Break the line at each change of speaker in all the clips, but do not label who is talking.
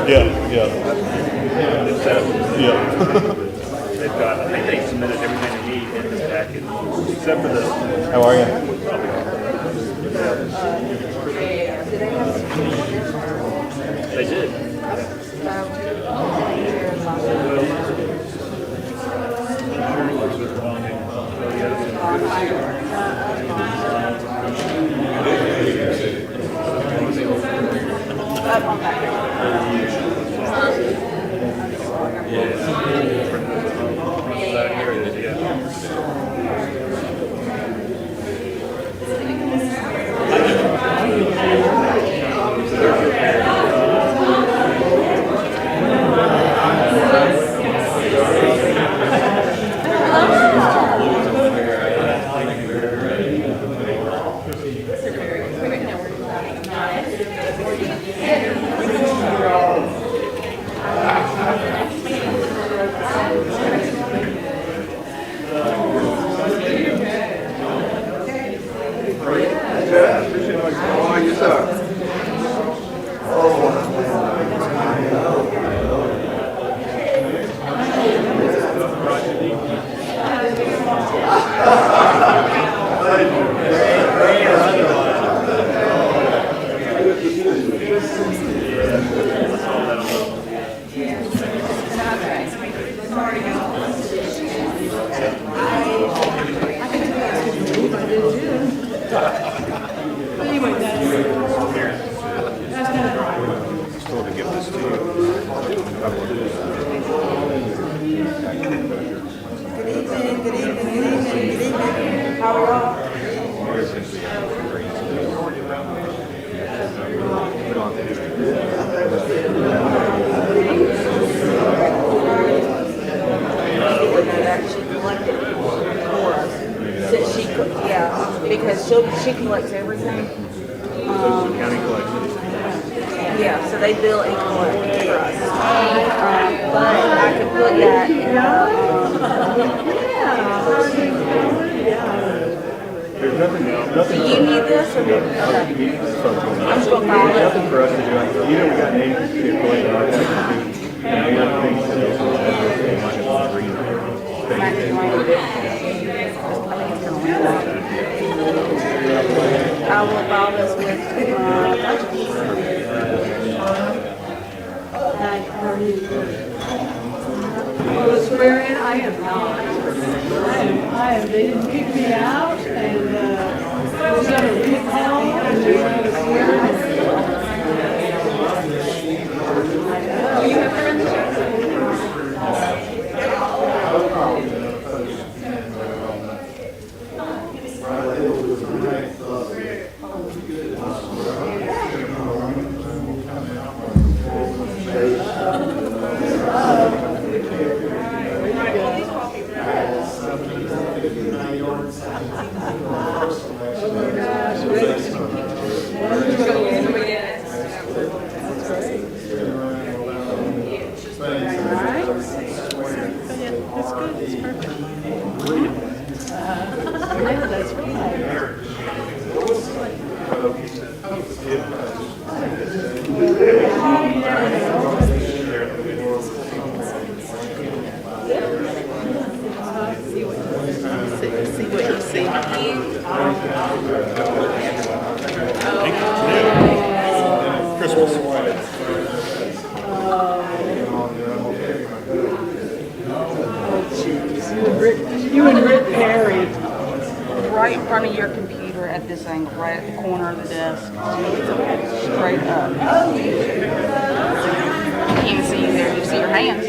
Yeah, yeah.
They've got, I think they submitted everything they need in this package, except for the.
How are you?
They did.
Because she collects everything. Yeah, so they bill and collect for us. But I could put that in
There's nothing.
Do you need this or okay. I'm just going to file it.
Nothing for us to do. We got names to collect our taxes too. And the other things to do.
I will file this with
Swearing, I am not. They didn't kick me out, and I was going to leave home and do the swearing. You have friends? You and Rick Perry.
right in front of your computer at this angle, right at the corner of the desk. Straight up. I can't see you there. You see your hands.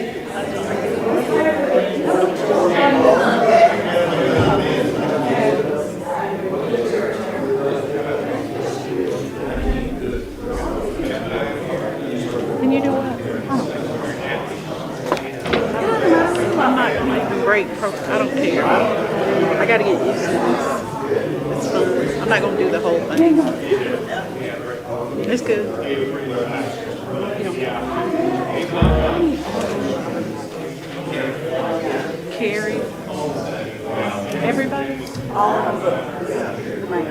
Can you do what? I'm not going to make a great I don't care. I got to get used to this. It's fun. I'm not going to do the whole thing. It's good. Carrie. Everybody?
All of them.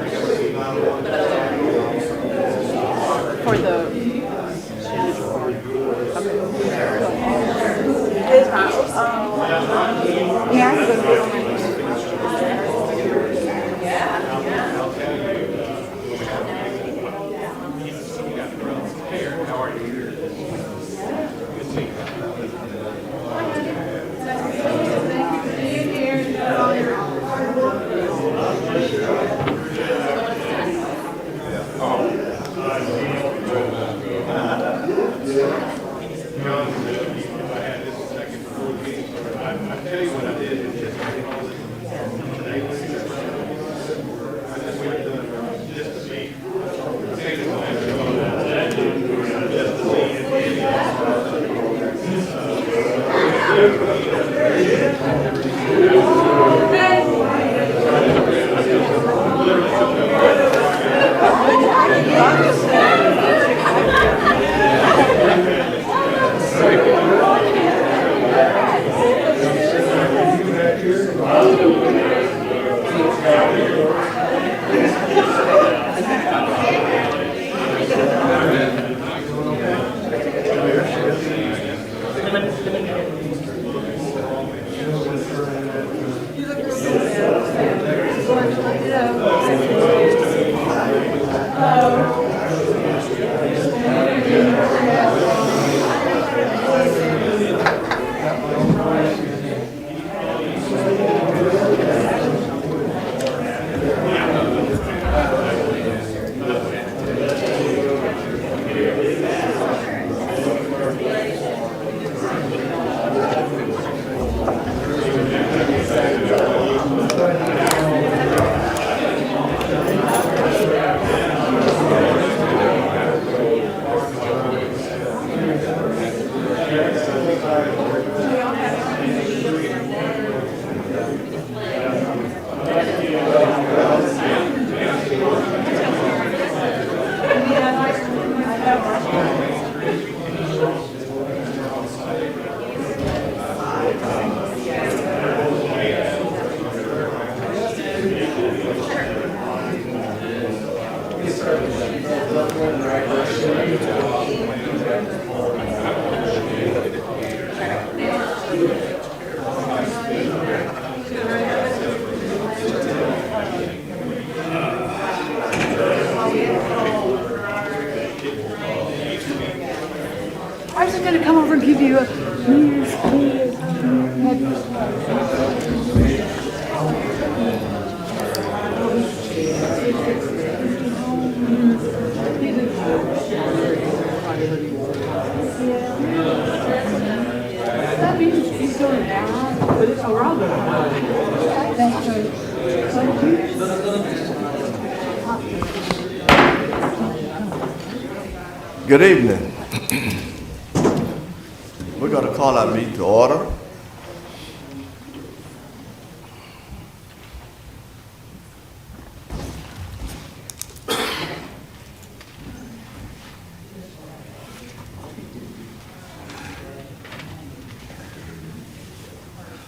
I was just gonna come over and give you a New Year's That means he's going down, but it's around. That's true. Thank you.
Good evening. We're going to call our meeting to order.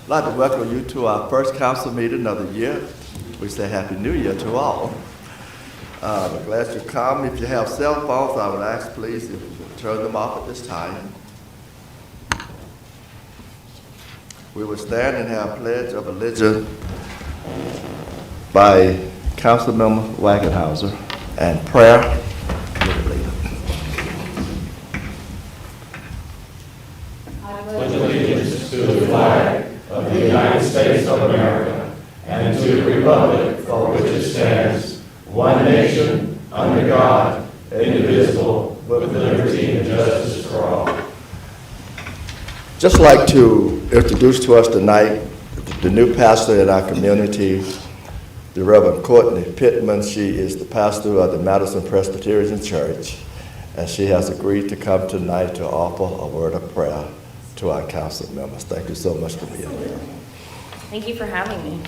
I'd like to welcome you to our first council meeting of the year. We say Happy New Year to all. We're glad you come. If you have cell phones, I would ask please if you would turn them off at this time. We will stand and have a pledge of allegiance by Councilmember Wagenhauser and prayer.
Pledge allegiance to the flag of the United States of America and to the republic for which it stands, one nation, under God, indivisible, with liberty and justice for all.
Just like to introduce to us tonight the new pastor in our community, the Reverend Courtney Pittman. She is the pastor of the Madison Presbyterian Church, and she has agreed to come tonight to offer a word of prayer to our council members. Thank you so much for being here.
Thank you for having me.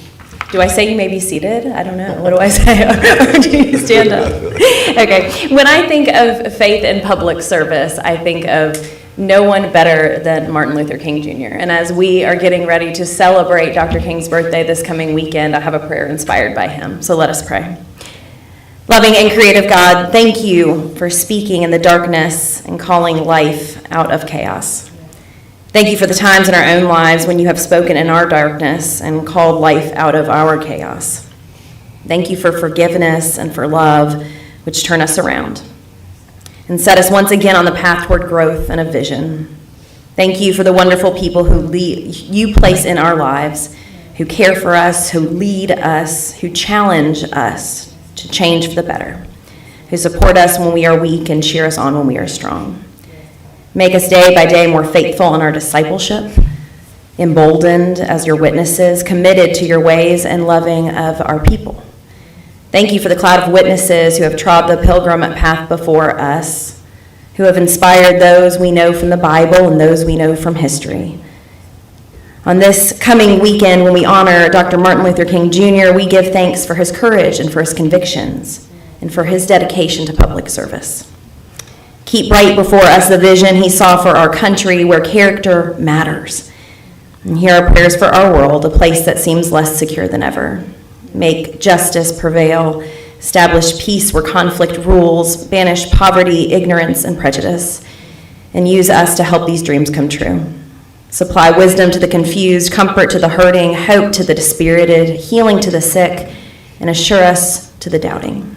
Do I say you may be seated? I don't know. What do I say? Or do you stand up? Okay. When I think of faith in public service, I think of no one better than Martin Luther King Jr. And as we are getting ready to celebrate Dr. King's birthday this coming weekend, I have a prayer inspired by him. So let us pray. Loving and creative God, thank you for speaking in the darkness and calling life out of chaos. Thank you for the times in our own lives when you have spoken in our darkness and called life out of our chaos. Thank you for forgiveness and for love, which turn us around and set us once again on the path toward growth and a vision. Thank you for the wonderful people who you place in our lives, who care for us, who lead us, who challenge us to change for the better, who support us when we are weak and cheer us on when we are strong. Make us day by day more faithful in our discipleship, emboldened as your witnesses, committed to your ways and loving of our people. Thank you for the cloud of witnesses who have trod the pilgrim path before us, who have inspired those we know from the Bible and those we know from history. On this coming weekend, when we honor Dr. Martin Luther King Jr., we give thanks for his courage and for his convictions and for his dedication to public service. Keep right before us the vision he saw for our country where character matters. And hear our prayers for our world, a place that seems less secure than ever. Make justice prevail, establish peace where conflict rules, banish poverty, ignorance, and prejudice, and use us to help these dreams come true. Supply wisdom to the confused, comfort to the hurting, hope to the dispirited, healing to the sick, and assure us to the doubting.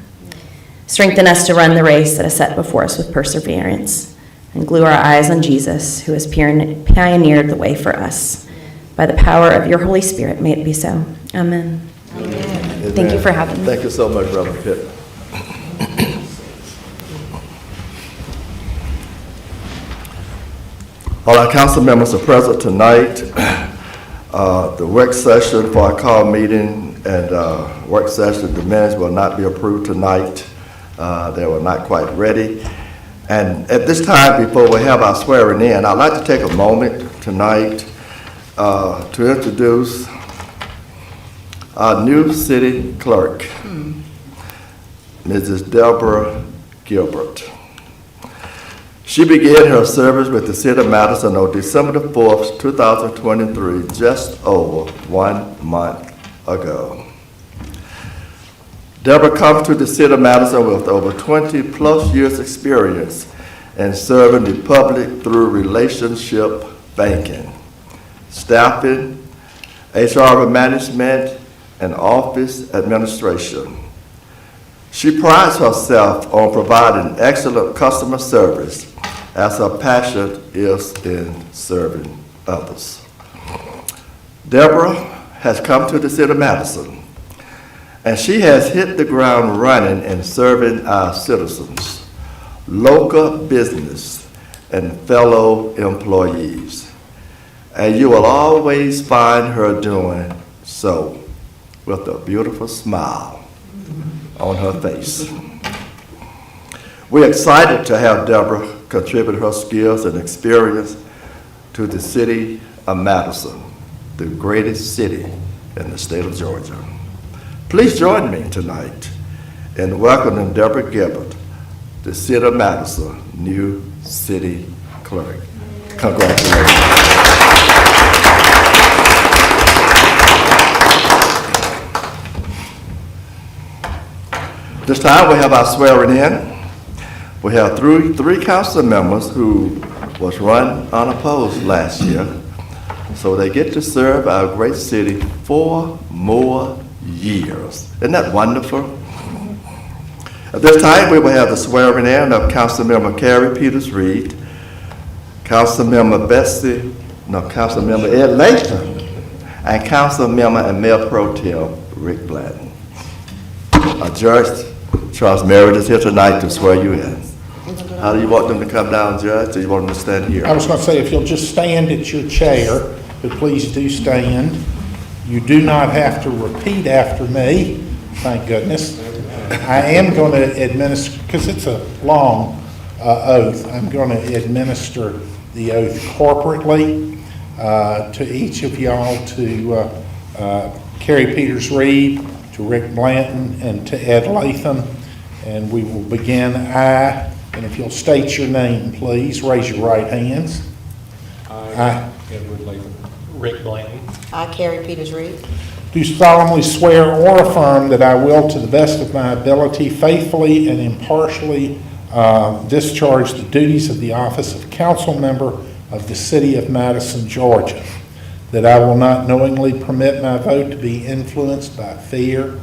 Strengthen us to run the race that is set before us with perseverance, and glue our eyes on Jesus, who has pioneered the way for us. By the power of your Holy Spirit, may it be so. Amen.
Amen.
Thank you for having me.
Thank you so much, Reverend Pitt. All our council members are present tonight. The work session for our call meeting and work session, the minutes will not be approved tonight. They were not quite ready. And at this time, before we have our swearing in, I'd like to take a moment tonight to introduce our new city clerk, Mrs. Deborah Gilbert. She began her service with the city of Madison on December the 4th, 2023, just over 1 month ago. Deborah comes to the city of Madison with over 20-plus years' experience in serving the public through relationship banking, staffing, HR management, and office administration. She prides herself on providing excellent customer service, as her passion is in serving others. Deborah has come to the city of Madison, and she has hit the ground running in serving our citizens, local business, and fellow employees. And you will always find her doing so with a beautiful smile on her face. We're excited to have Deborah contribute her skills and experience to the city of Madison, the greatest city in the state of Georgia. Please join me tonight in welcoming Deborah Gibbert, the city of Madison new city clerk. Congratulations. This time we have our swearing in. We have three council members who was run unopposed last year, so they get to serve our great city 4 more years. Isn't that wonderful? At this time, we will have the swearing in of Councilmember Carrie Peters Reed, Councilmember Councilmember Ed Latham, and Councilmember and Mayor Pro Tem Rick Blanton. Judge Charles Merritt is here tonight to swear you in. How do you want them to come down, Judge? Do you want them to stand here?
I was going to say, if you'll just stand at your chair, but please do stand. You do not have to repeat after me, thank goodness. I am going to administer, because it's a long oath, I'm going to administer the oath corporately to each of y'all, to Carrie Peters Reed, to Rick Blanton, and to Ed Latham. And we will begin. And if you'll state your name, please, raise your right hands. I,
Edward Latham. Rick Blanton.
I, Carrie Peters Reed,
do solemnly swear or affirm that I will, to the best of my ability, faithfully and impartially discharge the duties of the office of council member of the city of Madison, Georgia. That I will not knowingly permit my vote to be influenced by fear,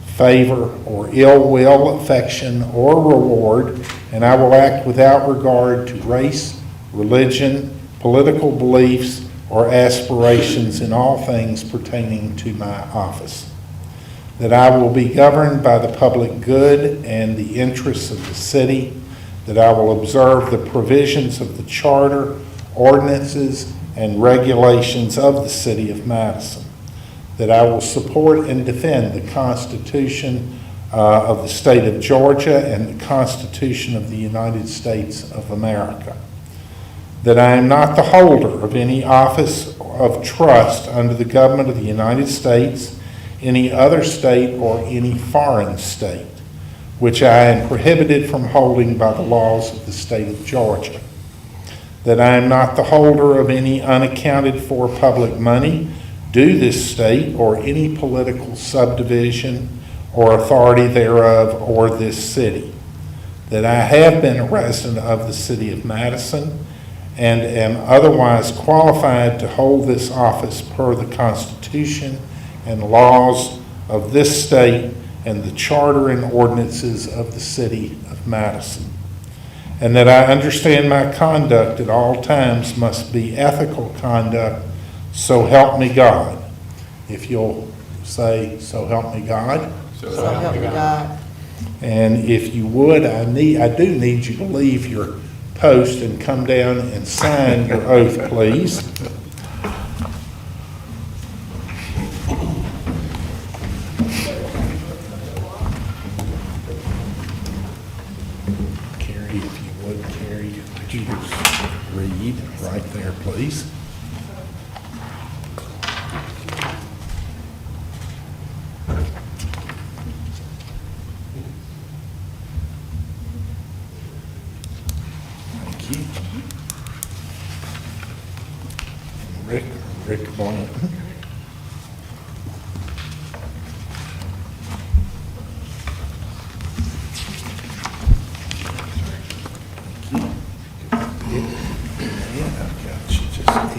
favor, or ill will, affection, or reward, and I will act without regard to race, religion, political beliefs, or aspirations in all things pertaining to my office. That I will be governed by the public good and the interests of the city. That I will observe the provisions of the charter, ordinances, and regulations of the city of Madison. That I will support and defend the Constitution of the state of Georgia and the Constitution of the United States of America. That I am not the holder of any office of trust under the government of the United States, any other state, or any foreign state, which I am prohibited from holding by the laws of the state of Georgia. That I am not the holder of any unaccounted for public money due this state or any political subdivision or authority thereof or this city. That I have been a resident of the city of Madison and am otherwise qualified to hold this office per the Constitution and laws of this state and the charter and ordinances of the city of Madison. And that I understand my conduct at all times must be ethical conduct, so help me God. If you'll say, so help me God.
so help me God.
And if you would, I do need you to leave your post and come down and sign your oath, please. Carrie, if you would, Carrie, would you just read right there, please? Rick Blanton.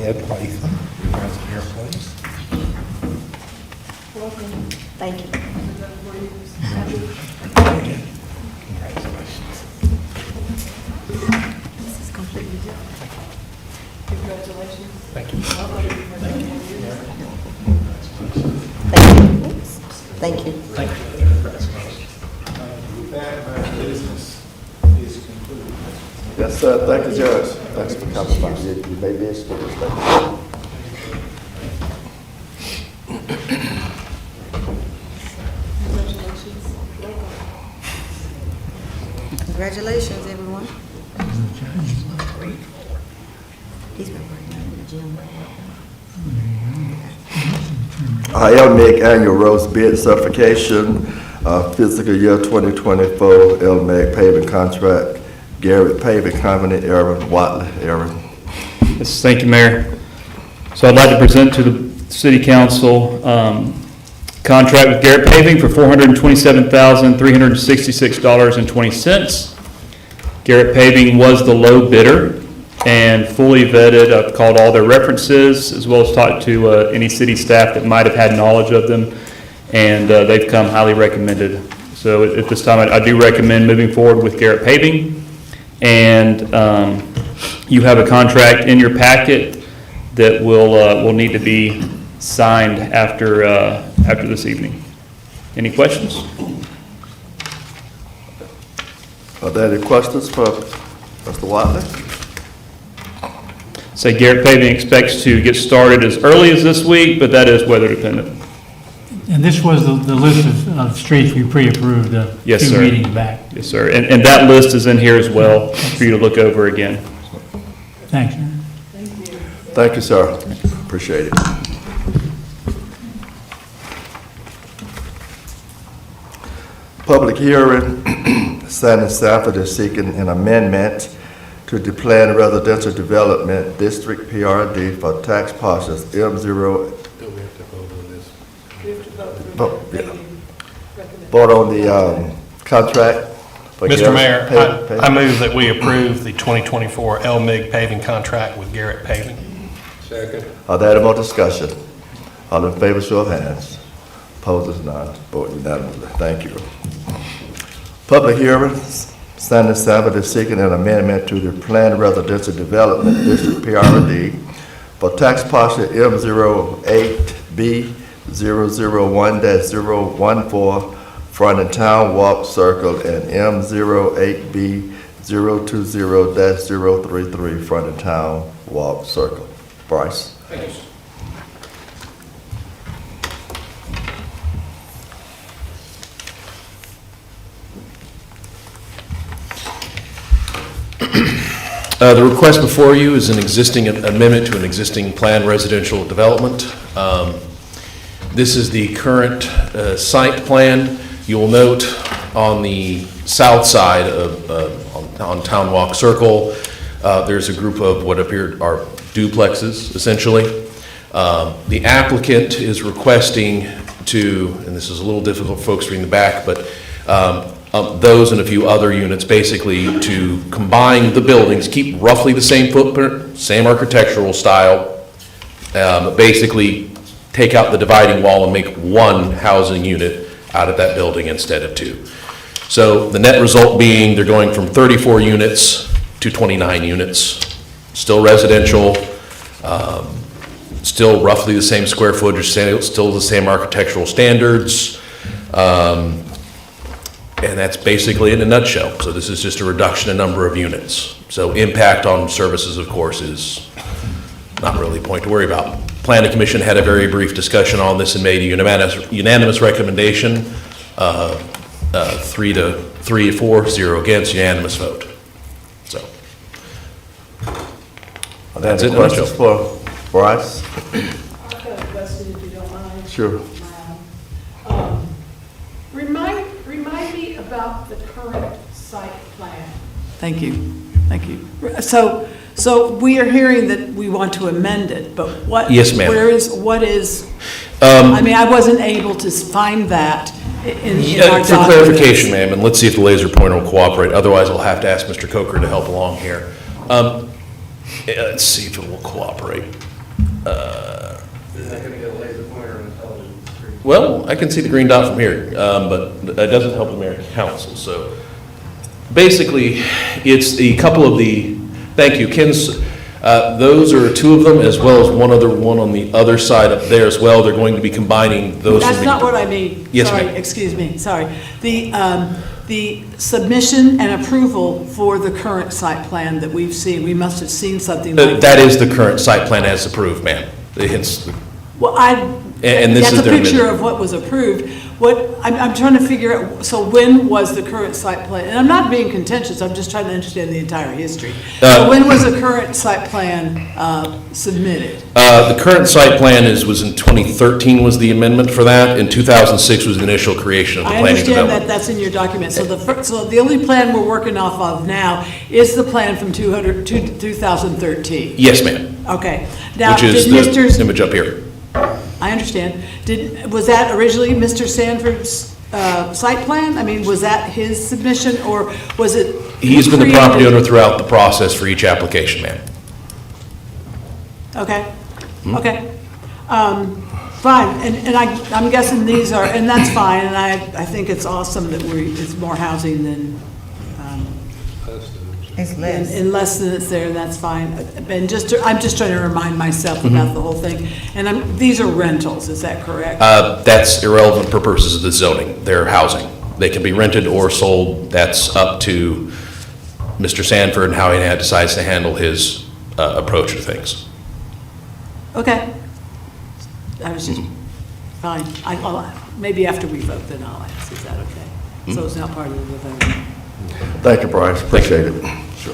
Ed Latham. Present here, please.
Thank you.
Congratulations.
This is completely different. Congratulations.
Thank you.
With that, my business is concluded.
Yes, sir. Thank you, Judge. Thanks for coming by. You may be excused. Thank you.
Congratulations, everyone. He's been working in the gym.
LMIG annual roads bid certification, fiscal year 2024 LMIG paving contract, Garrett Paving Company, Aaron Watley. Aaron.
Yes, thank you, Mayor. So I'd like to present to the City Council contract with Garrett Paving for $427,366.20. Garrett Paving was the low bidder and fully vetted. I've called all their references as well as talked to any city staff that might have had knowledge of them, and they've come highly recommended. So at this time, I do recommend moving forward with Garrett Paving. And you have a contract in your packet that will need to be signed after this evening. Any questions?
Are there any questions for Mr. Watley?
Say Garrett Paving expects to get started as early as this week, but that is weather dependent.
And this was the list of streets we pre-approved
Yes,
two
sir.
meetings back.
Yes, sir. And that list is in here as well for you to look over again.
Thanks.
Thank you, sir. Appreciate it. Public hearing, Sandy Sanford is seeking an amendment to the Planned Residential Development District PRD for tax parcels M0. Vote on the contract. for
Mr. Mayor,
Garrett Paving.
I move that we approve the 2024 LMIG paving contract with Garrett Paving.
Are there any more discussion? All in favor, show of hands. Opposed is none. Vote unanimously. Thank you. Public hearings. Sandy Sanford is seeking an amendment to the Planned Residential Development District PRD for tax parcel M08B001-014 fronting Town Walk Circle and M08B020-033 fronting Town Walk Circle. Bryce.
The request before you is an existing amendment to an existing planned residential development. This is the current site plan. You will note on the south side of on Town Walk Circle, there's a group of what appear are duplexes, essentially. The applicant is requesting to, and this is a little difficult for folks reading the back, but those and a few other units, basically to combine the buildings, keep roughly the same footprint, same architectural style, basically take out the dividing wall and make one housing unit out of that building instead of two. So the net result being they're going from 34 units to 29 units, still residential, still roughly the same square footage, still the same architectural standards, and that's basically in a nutshell. So this is just a reduction in number of units. So impact on services, of course, is not really a point to worry about. Planning Commission had a very brief discussion on this and made a unanimous recommendation, 3 to 4, 0 against, unanimous vote. So that's it in a nutshell.
Questions for Bryce?
I've got a question if you don't mind.
Sure.
Remind me about the current site plan.
Thank you, thank you. So we are hearing that we want to amend it, but what?
Yes, ma'am.
What is, I mean, I wasn't able to find that in our documents.
For clarification, ma'am, and let's see if the laser pointer will cooperate, otherwise I'll have to ask Mr. Coker to help along here. Let's see if it will cooperate. Well, I can see the green dot from here, but that doesn't help the mayor and council. So basically, it's a couple of the, thank you, Ken's, those are two of them, as well as one other one on the other side up there as well. They're going to be combining those.
That's not what I mean.
Yes,
Sorry,
ma'am.
excuse me, sorry. The submission and approval for the current site plan that we've seen, we must have seen something like
That is the current site plan as approved, ma'am. It's,
Well,
and this
that's
is
a
their
picture
amendment.
of what was approved. I'm trying to figure out, so when was the current site plan? And I'm not being contentious, I'm just trying to understand the entire history. So when was the current site plan submitted?
The current site plan was in 2013 was the amendment for that. In 2006 was the initial creation of the
I
planning
understand that
development.
that's in your document. So so the only plan we're working off of now is the plan from 2013?
Yes, ma'am.
Okay. Now,
Which is
did
the
Mr.
image up here.
I understand. Was that originally Mr. Sanford's site plan? I mean, was that his submission, or was it?
He's been the
created?
property owner throughout the process for each application, ma'am.
Okay, okay. Fine, and I'm guessing these are, and that's fine, and I think it's awesome that it's more housing than,
It's less.
and less than it's there, and that's fine. And I'm just trying to remind myself about the whole thing. And these are rentals, is that correct?
That's irrelevant for purposes of the zoning. They're housing. They can be rented or sold. That's up to Mr. Sanford and how he decides to handle his approach to things.
Okay. I was just, fine. Maybe after we vote, then I'll ask, is that okay? So it's not part of the vote.
Thank you, Bryce, appreciate it. Sure.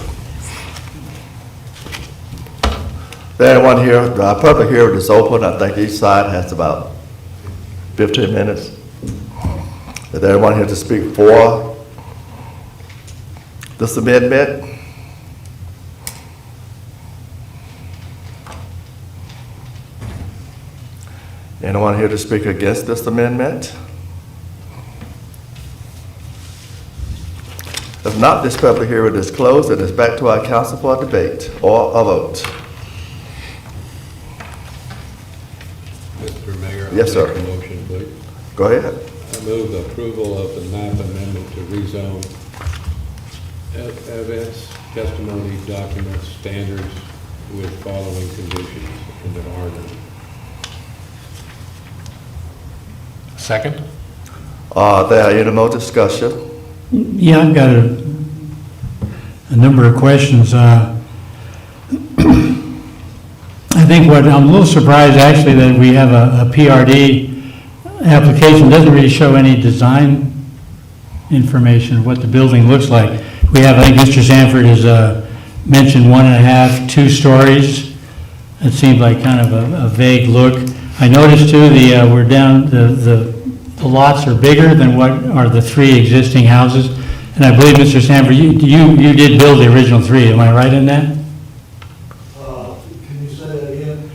There anyone here, the public hearing is open. I think each side has about 15 minutes. Is there anyone here to speak for this amendment? Anyone here to speak against this amendment? If not, this public hearing is closed and it's back to our council for a debate or a vote.
Mr. Mayor?
Yes, sir.
I'll make a motion, please.
Go ahead.
I move approval of the map amendment to rezone evidence, testimony, documents, standards with following conditions in the order.
Second?
There any more discussion?
Yeah, I've got a number of questions. I think I'm a little surprised actually that we have a PRD application. Doesn't really show any design information of what the building looks like. We have, I think Mr. Sanford has mentioned 1.5, 2 stories. It seemed like kind of a vague look. I noticed too, we're down, the lots are bigger than what are the 3 existing houses. And I believe, Mr. Sanford, you did build the original 3, am I right in that?
Can you say that again?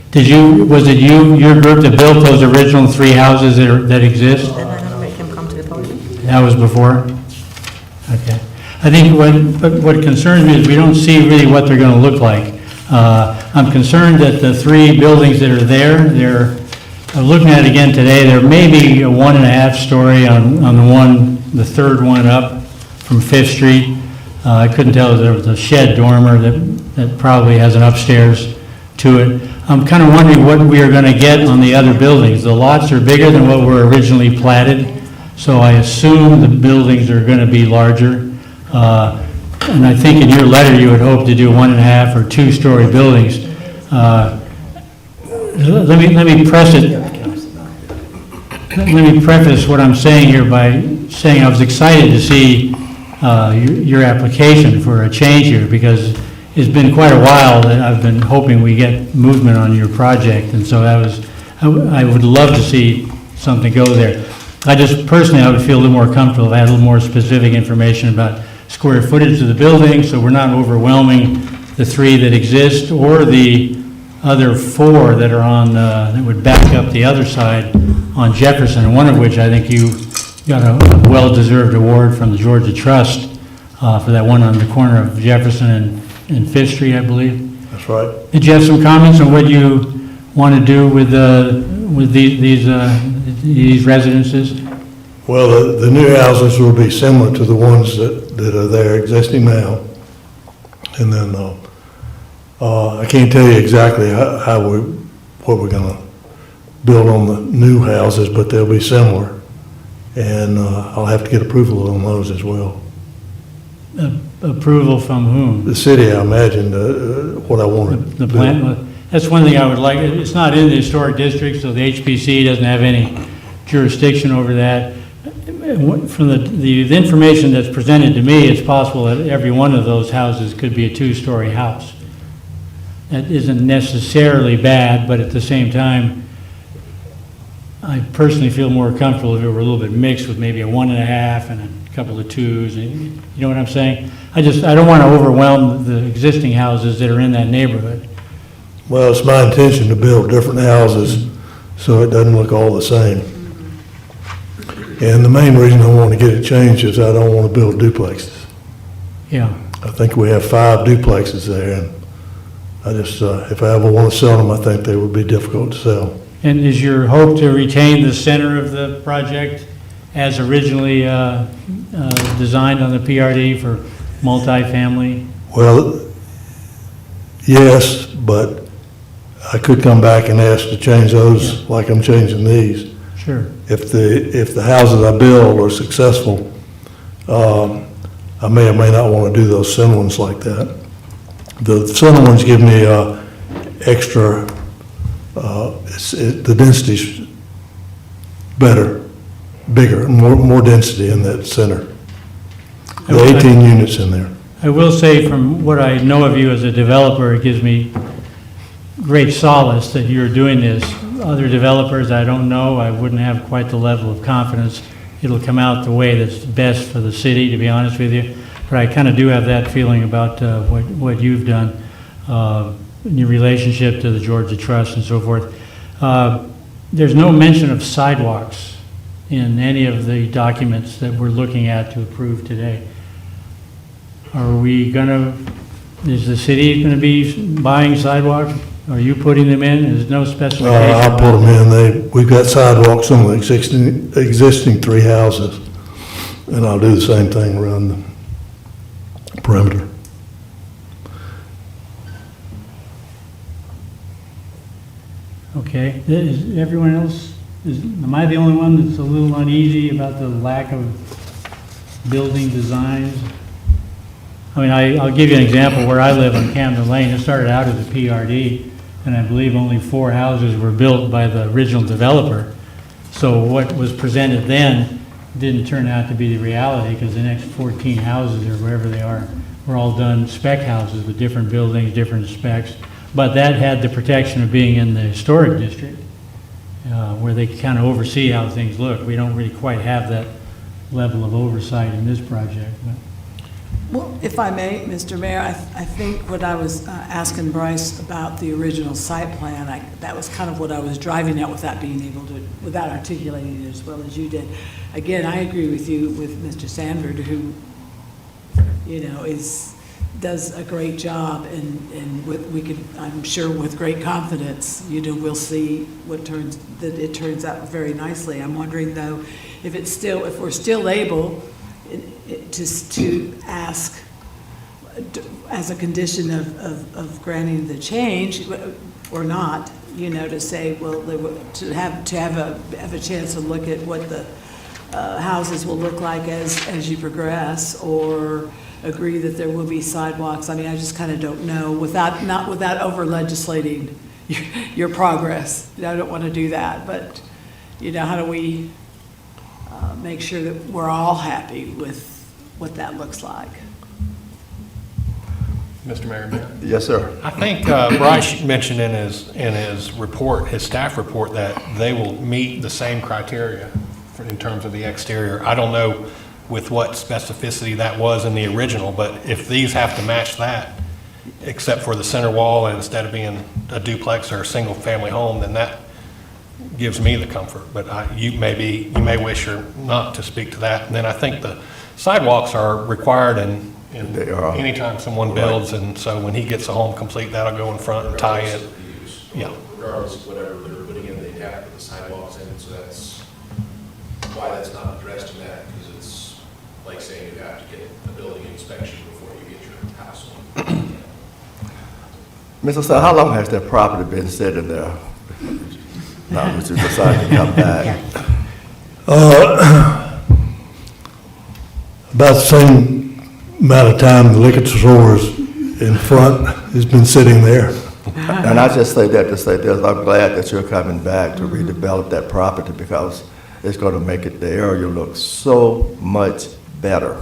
Was it your group that built those original 3 houses that exist?
Then I have to make him come to the podium.
That was before? Okay. I think what concerns me is we don't see really what they're going to look like. I'm concerned that the 3 buildings that are there, I'm looking at it again today, there may be a 1.5 story on the third one up from 5th Street. I couldn't tell if there was a shed dormer that probably has an upstairs to it. I'm kind of wondering what we are going to get on the other buildings. The lots are bigger than what were originally platted, so I assume the buildings are going to be larger. And I think in your letter you would hope to do 1.5 or 2-story buildings. Let me preface what I'm saying here by saying I was excited to see your application for a change here, because it's been quite a while that I've been hoping we get movement on your project, and so I would love to see something go there. I just personally, I would feel a little more comfortable if I had a little more specific information about square footage of the building, so we're not overwhelming the 3 that exist or the other 4 that are on, that would back up the other side on Jefferson, one of which I think you got a well-deserved award from the Georgia Trust for that one on the corner of Jefferson and 5th Street, I believe.
That's right.
Did you have some comments on what want to do with these residences?
Well, the new houses will be similar to the ones that are there existing now. And then, I can't tell you exactly what we're gonna build on the new houses, but they'll be similar. And, I'll have to get approval on those as well.
Approval from whom?
The city, I imagine, what I want to
The
do.
plan, that's one thing I would like. It's not in the historic district, so the HPC doesn't have any jurisdiction over that. From the information that's presented to me, it's possible that every one of those houses could be a two-story house. That isn't necessarily bad, but at the same time, I personally feel more comfortable if it were a little bit mixed with maybe a 1.5 and a couple of 2s. You know what I'm saying? I don't want to overwhelm the existing houses that are in that neighborhood.
Well, it's my intention to build different houses so it doesn't look all the same. And the main reason I want to get it changed is I don't want to build duplexes.
Yeah.
I think we have 5 duplexes there, and I just, if I ever want to sell them, I think they would be difficult to sell.
And is your hope to retain the center of the project as originally designed on the PRD for multifamily?
Well, yes, but I could come back and ask to change those like I'm changing these.
Sure.
If the houses I build are successful, I may or may not want to do those center ones like that. The center ones give me extra, the density's better, bigger, more density in that center. The 18 units in there.
I will say, from what I know of you as a developer, it gives me great solace that you're doing this. Other developers I don't know, I wouldn't have quite the level of confidence it'll come out the way that's best for the city, to be honest with you. But I kind of do have that feeling about what you've done in your relationship to the Georgia Trust and so forth. There's no mention of sidewalks in any of the documents that we're looking at to approve today. Are we gonna, is the city gonna be buying sidewalks? Are you putting them in? There's no specification.
I'll put them in. We've got sidewalks on the existing 3 houses, and I'll do the same thing around the perimeter.
Okay, is everyone else, am I the only one that's a little uneasy about the lack of building designs? I mean, I'll give you an example where I live on Camden Lane. It started out as a PRD, and I believe only 4 houses were built by the original developer. So what was presented then didn't turn out to be the reality, because the next 14 houses or wherever they are were all done spec houses with different buildings, different specs. But that had the protection of being in the historic district, where they kind of oversee how things look. We don't really quite have that level of oversight in this project. But.
Well, if I may, Mr. Mayor, I think what I was asking Bryce about the original site plan, that was kind of what I was driving at without being able to, without articulating it as well as you did. Again, I agree with you with Mr. Sanford, who, you know, does a great job, and we could, I'm sure with great confidence, you know, we'll see that it turns out very nicely. I'm wondering though, if we're still able to ask as a condition of granting the change or not, you know, to say, well, to have a chance to look at what the houses will look like as you progress, or agree that there will be sidewalks. I mean, I just kind of don't know without over legislating your progress. You know, I don't want to do that, but you know, how do we make sure that we're all happy with what that looks like?
Mr. Mayor?
Yes, sir.
I think Bryce mentioned in his report, his staff report, that they will meet the same criteria in terms of the exterior. I don't know with what specificity that was in the original, but if these have to match that, except for the center wall, and instead of being a duplex or a single family home, then that gives me the comfort. But you may wish or not to speak to that. And then I think the sidewalks are required in anytime someone builds, and so when he gets a home complete, that'll go in front and tie in. Yeah.
regardless of whatever they're putting in, they have to put the sidewalks in, so that's why that's not addressed in that, because it's like saying you have to get a building inspection before you get your house on.
Mr. Sir, how long has that property been sitting there? Now that you decided to come back?
About the same amount of time the liquor stores in front has been sitting there.
And I just say that to say this, I'm glad that you're coming back to redevelop that property because it's going to make the area look so much better,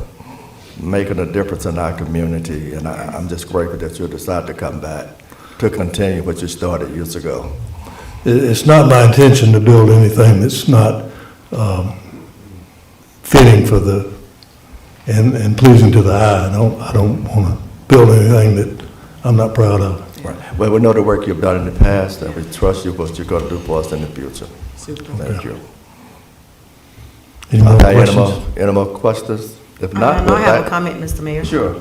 making a difference in our community. And I'm just grateful that you decided to come back to continue what you started years ago.
It's not my intention to build anything that's not fitting for and pleasing to the eye. I don't want to build anything that I'm not proud of.
Right. Well, we know the work you've done in the past, and we trust you what you're going to do for us in the future.
Super.
Thank you.
Any more
Okay,
questions?
Any more questions? If not,
I have a comment, Mr. Mayor.
Sure.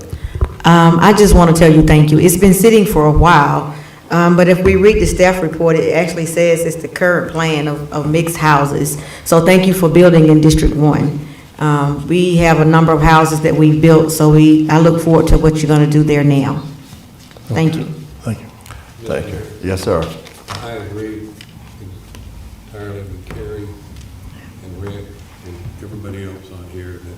I just want to tell you thank you. It's been sitting for a while, but if we read the staff report, it actually says it's the current plan of mixed houses. So thank you for building in District 1. We have a number of houses that we built, so I look forward to what you're going to do there now. Thank you.
Thank you.
Thank you. Yes, sir.
I agree entirely with Kerry and Rick and everybody else on here that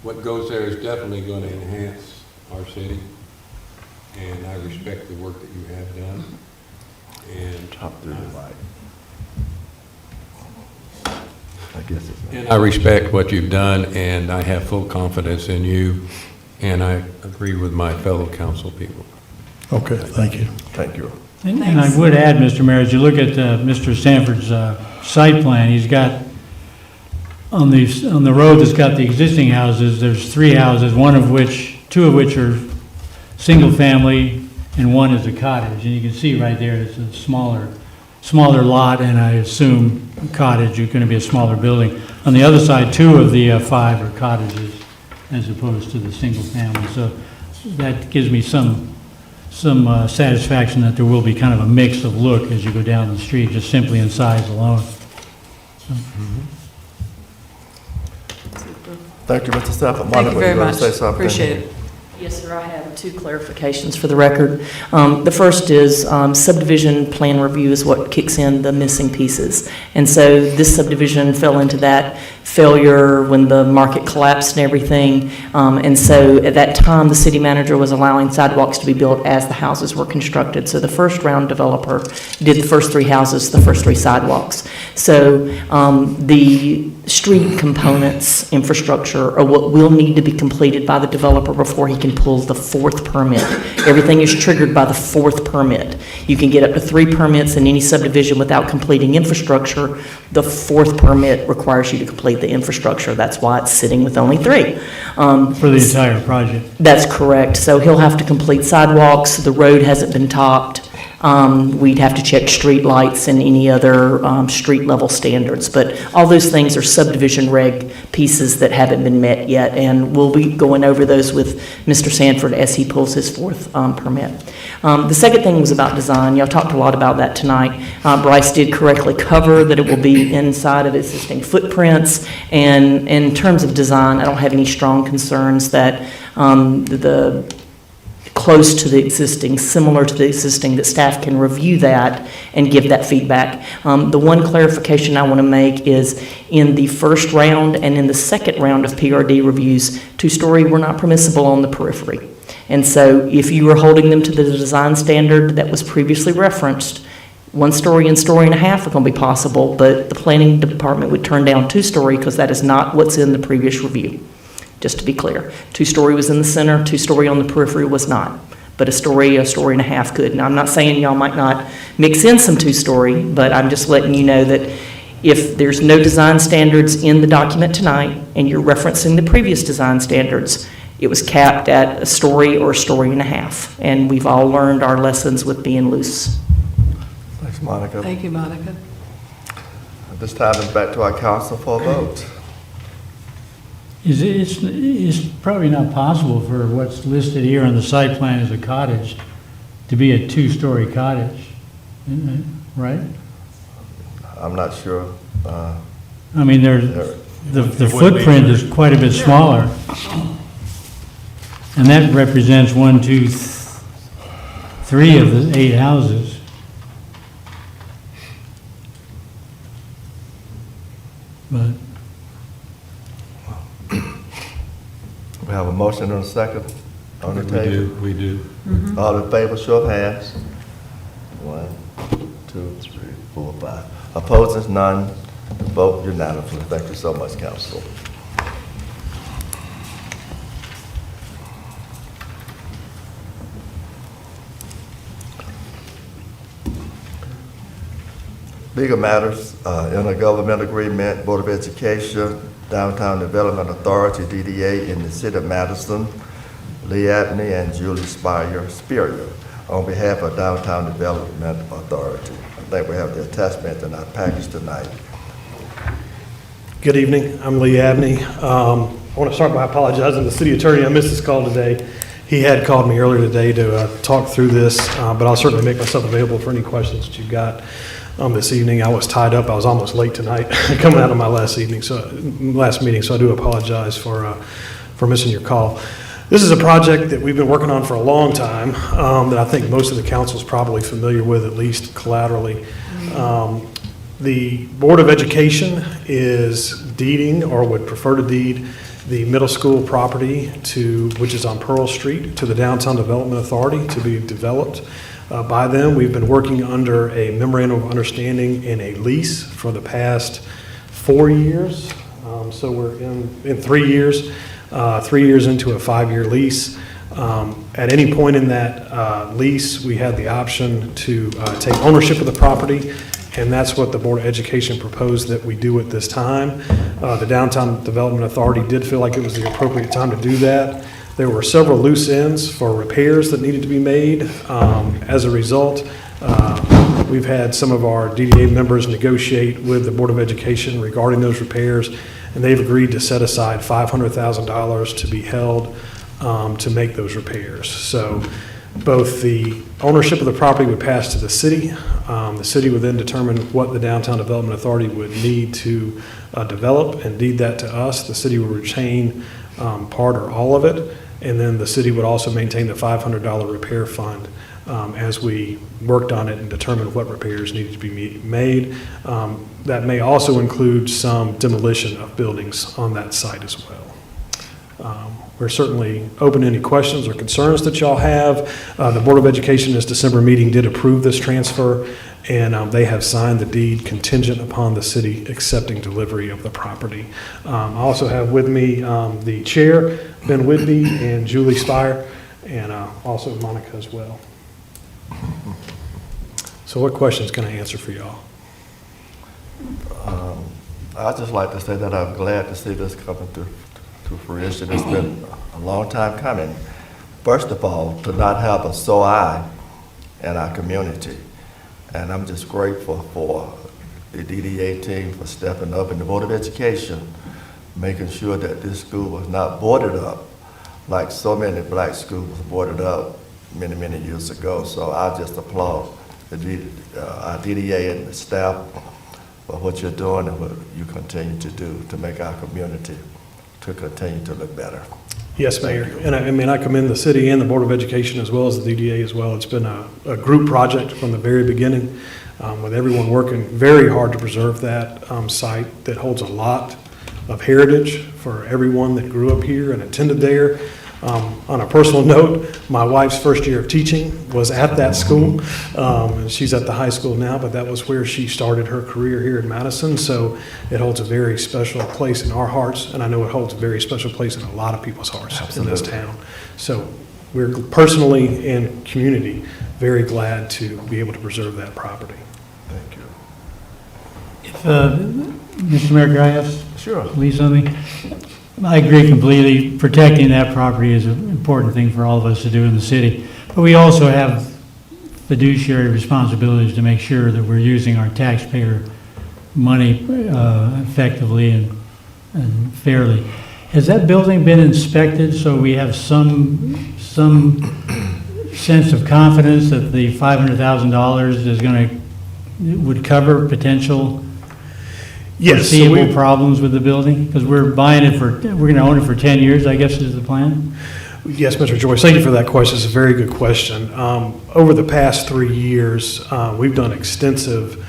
what goes there is definitely going to enhance our city, and I respect the work that you have done. And
Top through the light. I guess it's not.
And I respect what you've done, and I have full confidence in you, and I agree with my fellow council people.
Okay, thank you.
Thank you.
And I would add, Mr. Mayor, as you look at Mr. Sanford's site plan, he's got, on the road that's got the existing houses, there's 3 houses, two of which are single-family, and one is a cottage. And you can see right there, it's a smaller lot, and I assume cottage is going to be a smaller building. On the other side, 2 of the 5 are cottages, as opposed to the single-family. So that gives me some satisfaction that there will be kind of a mix of look as you go down the street, just simply in size alone. So.
Thank you, Mr. Stafford.
Thank you very much.
Say something?
Appreciate it.
Yes, sir, I have 2 clarifications for the record. The first is subdivision plan review is what kicks in the missing pieces. And so this subdivision fell into that failure when the market collapsed and everything. And so at that time, the city manager was allowing sidewalks to be built as the houses were constructed. So the first round developer did the first 3 houses, the first 3 sidewalks. So the street components, infrastructure, are what will need to be completed by the developer before he can pull the 4th permit. Everything is triggered by the 4th permit. You can get up to 3 permits in any subdivision without completing infrastructure. The 4th permit requires you to complete the infrastructure. That's why it's sitting with only 3.
For the entire project.
That's correct. So he'll have to complete sidewalks. The road hasn't been topped. We'd have to check street lights and any other street level standards. But all those things are subdivision reg pieces that haven't been met yet, and we'll be going over those with Mr. Sanford as he pulls his 4th permit. The second thing was about design. Y'all talked a lot about that tonight. Bryce did correctly cover that it will be inside of existing footprints, and in terms of design, I don't have any strong concerns that the close to the existing, similar to the existing, that staff can review that and give that feedback. The one clarification I want to make is in the first round and in the second round of PRD reviews, 2-story were not permissible on the periphery. And so if you were holding them to the design standard that was previously referenced, 1-story and 1.5 stories are going to be possible, but the planning department would turn down 2-story because that is not what's in the previous review. Just to be clear, 2-story was in the center, 2-story on the periphery was not. But 1 story, 1.5 stories could. Now, I'm not saying y'all might not mix in some 2-story, but I'm just letting you know that if there's no design standards in the document tonight and you're referencing the previous design standards, it was capped at 1 story or 1.5 stories. And we've all learned our lessons with being loose.
Thanks, Monica.
Thank you, Monica.
At this time, it's back to our council for a vote.
It's probably not possible for what's listed here on the site plan as a cottage to be a 2-story cottage. right?
I'm not sure.
I mean, the footprint is quite a bit smaller. And that represents 1, 2, 3 of the 8 houses. But
We have a motion and a second on the
We
table.
do, we do.
All in favor, show of hands. 1, 2, 3, 4, 5. Opposing, none. The vote unanimously. Thank you so much, council. Legal matters, intergovernmental agreement, Board of Education, Downtown Development Authority, DDA, in the city of Madison, Lee Abney and Julie Spire, on behalf of Downtown Development Authority. I think we have the attachment in our package tonight.
Good evening, I'm Lee Abney. I want to start by apologizing to the city attorney. I missed this call today. He had called me earlier today to talk through this, but I'll certainly make myself available for any questions that you've got this evening. I was tied up. I was almost late tonight coming out of my last meeting, so I do apologize for missing your call. This is a project that we've been working on for a long time that I think most of the council is probably familiar with, at least collaterally. The Board of Education is deeding, or would prefer to deed, the middle school property which is on Pearl Street, to the Downtown Development Authority to be developed by them. We've been working under a memorandum of understanding and a lease for the past 4 years. So we're in 3 years, 3 years into a 5-year lease. At any point in that lease, we had the option to take ownership of the property, and that's what the Board of Education proposed that we do at this time. The Downtown Development Authority did feel like it was the appropriate time to do that. There were several loose ends for repairs that needed to be made. As a result, we've had some of our DDA members negotiate with the Board of Education regarding those repairs, and they've agreed to set aside $500,000 to be held to make those repairs. So both the ownership of the property would pass to the city. The city would then determine what the Downtown Development Authority would need to develop and deed that to us. The city would retain part or all of it, and then the city would also maintain the $500 repair fund as we worked on it and determined what repairs needed to be made. That may also include some demolition of buildings on that site as well. We're certainly open to any questions or concerns that y'all have. The Board of Education, this December meeting, did approve this transfer, and they have signed the deed contingent upon the city accepting delivery of the property. I also have with me the chair, Ben Whitby, and Julie Spire, and also Monica as well. So what questions can I answer for y'all?
I'd just like to say that I'm glad to see this coming to fruition. It's been a long time coming. First of all, to not have a SOI in our community. And I'm just grateful for the DDA team for stepping up, and the Board of Education, making sure that this school was not boarded up like so many black schools was boarded up many, many years ago. So I just applaud our DDA and the staff for what you're doing and what you continue to do to make our community to continue to look better.
Yes, Mayor. And I commend the city and the Board of Education as well as the DDA as well. It's been a group project from the very beginning, with everyone working very hard to preserve that site that holds a lot of heritage for everyone that grew up here and attended there. On a personal note, my wife's first year of teaching was at that school. And she's at the high school now, but that was where she started her career here in Madison. So it holds a very special place in our hearts, and I know it holds a very special place in a lot of people's hearts in this town. So we're personally and community very glad to be able to preserve that property.
Thank you.
Mr. Mayor, can I ask?
Sure.
Please, something? I agree completely. Protecting that property is an important thing for all of us to do in the city. But we also have fiduciary responsibilities to make sure that we're using our taxpayer money effectively and fairly. Has that building been inspected so we have some sense of confidence that the $500,000 is going to would cover potential
Yes, so
foreseeable
we-
problems with the building? Because we're buying it for, we're going to own it for 10 years, I guess is the plan?
Yes, Mr. Joyce, thank you for that question. It's a very good question. Over the past 3 years, we've done extensive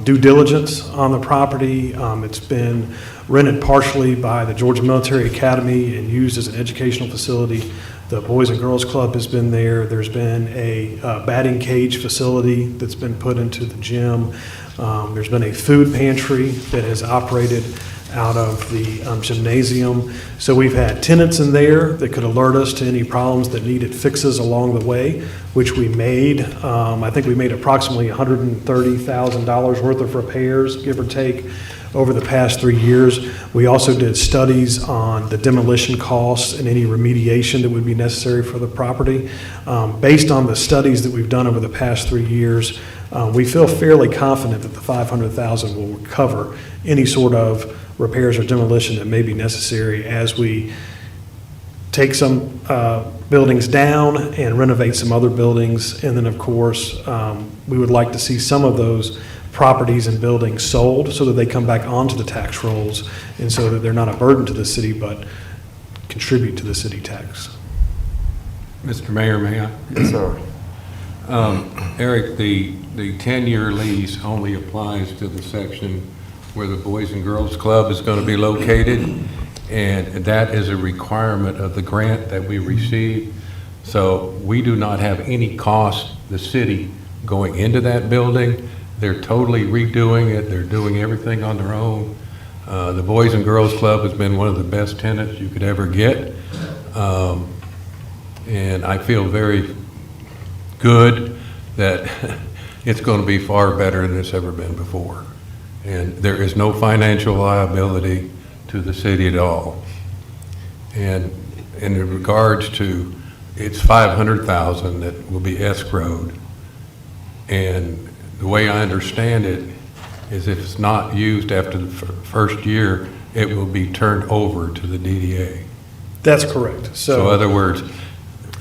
due diligence on the property. It's been rented partially by the Georgia Military Academy and used as an educational facility. The Boys and Girls Club has been there. There's been a batting cage facility that's been put into the gym. There's been a food pantry that has operated out of the gymnasium. So we've had tenants in there that could alert us to any problems that needed fixes along the way, which we made. I think we made approximately $130,000 worth of repairs, give or take, over the past 3 years. We also did studies on the demolition costs and any remediation that would be necessary for the property. Based on the studies that we've done over the past 3 years, we feel fairly confident that the $500,000 will cover any sort of repairs or demolition that may be necessary as we take some buildings down and renovate some other buildings. And then, of course, we would like to see some of those properties and buildings sold so that they come back onto the tax rolls and so that they're not a burden to the city but contribute to the city tax.
Mr. Mayor, may I?
Yes, sir.
Eric, the 10-year lease only applies to the section where the Boys and Girls Club is going to be located, and that is a requirement of the grant that we received. So we do not have any cost, the city, going into that building. They're totally redoing it. They're doing everything on their own. The Boys and Girls Club has been one of the best tenants you could ever get. And I feel very good that it's going to be far better than it's ever been before. And there is no financial liability to the city at all. And in regards to, it's $500,000 that will be escrowed. And the way I understand it is if it's not used after the first year, it will be turned over to the DDA.
That's correct.
So in other words,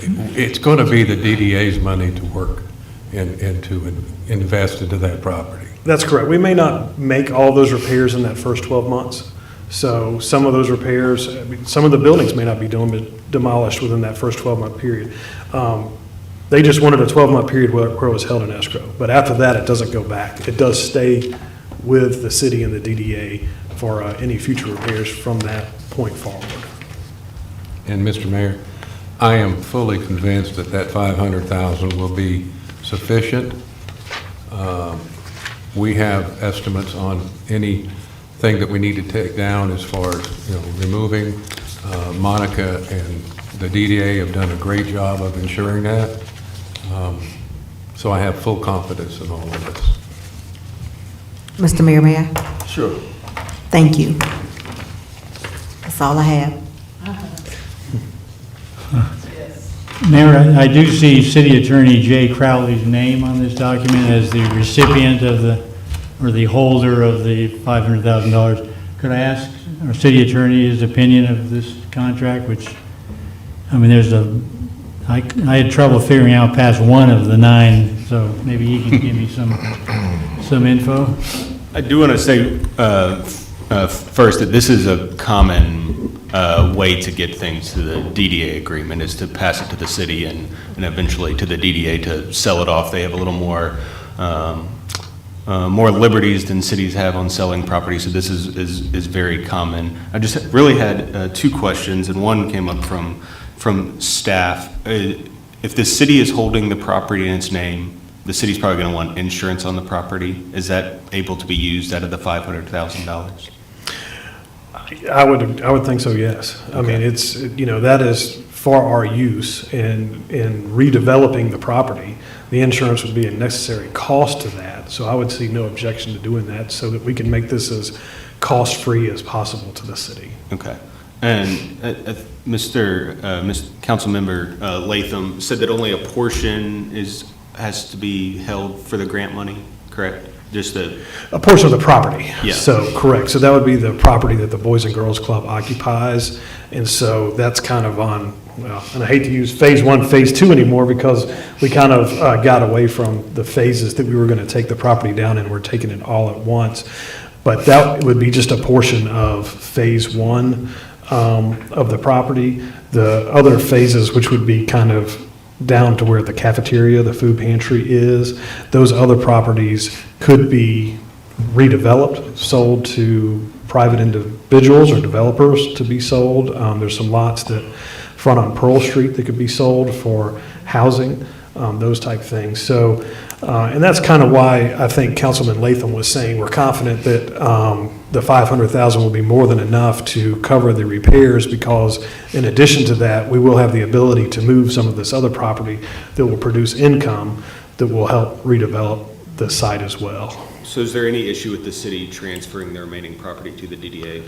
it's going to be the DDA's money to work and to invest into that property.
That's correct. We may not make all those repairs in that first 12 months. So some of those repairs, I mean, some of the buildings may not be demolished within that first 12-month period. They just wanted a 12-month period where it was held in escrow. But after that, it doesn't go back. It does stay with the city and the DDA for any future repairs from that point forward.
And Mr. Mayor, I am fully convinced that that $500,000 will be sufficient. We have estimates on anything that we need to take down as far as, removing. Monica and the DDA have done a great job of ensuring that. So I have full confidence in all of this.
Mr. Mayor, may I?
Sure.
Thank you. That's all I have.
Mayor, I do see City Attorney Jay Crowley's name on this document as the recipient of or the holder of the $500,000. Could I ask our City Attorney his opinion of this contract, which, I mean, I had trouble figuring out past one of the 9, so maybe he can give me some info.
I do want to say first that this is a common way to get things to the DDA agreement, is to pass it to the city and eventually to the DDA to sell it off. They have a little more liberties than cities have on selling property, so this is very common. I just really had 2 questions, and one came up from staff. If the city is holding the property in its name, the city's probably going to want insurance on the property. Is that able to be used out of the $500,000?
I would think so, yes. Okay. I mean, it's, that is for our use in redeveloping the property. The insurance would be a necessary cost to that, so I would see no objection to doing that so that we can make this as cost-free as possible to the city.
Okay. And Mr. Councilmember Latham said that only a portion has to be held for the grant money, correct? Just the,
A portion of the property.
Yeah.
So, correct. So that would be the property that the Boys and Girls Club occupies. And so that's kind of on, well, and I hate to use phase one, phase two anymore because we kind of got away from the phases that we were going to take the property down and we're taking it all at once. But that would be just a portion of phase one of the property. The other phases, which would be kind of down to where the cafeteria, the food pantry is, those other properties could be redeveloped, sold to private individuals or developers to be sold. There's some lots that front on Pearl Street that could be sold for housing, those type things. So, and that's kind of why I think Councilman Latham was saying we're confident that the $500,000 will be more than enough to cover the repairs, because in addition to that, we will have the ability to move some of this other property that will produce income that will help redevelop the site as well.
so is there any issue with the city transferring the remaining property to the DDA,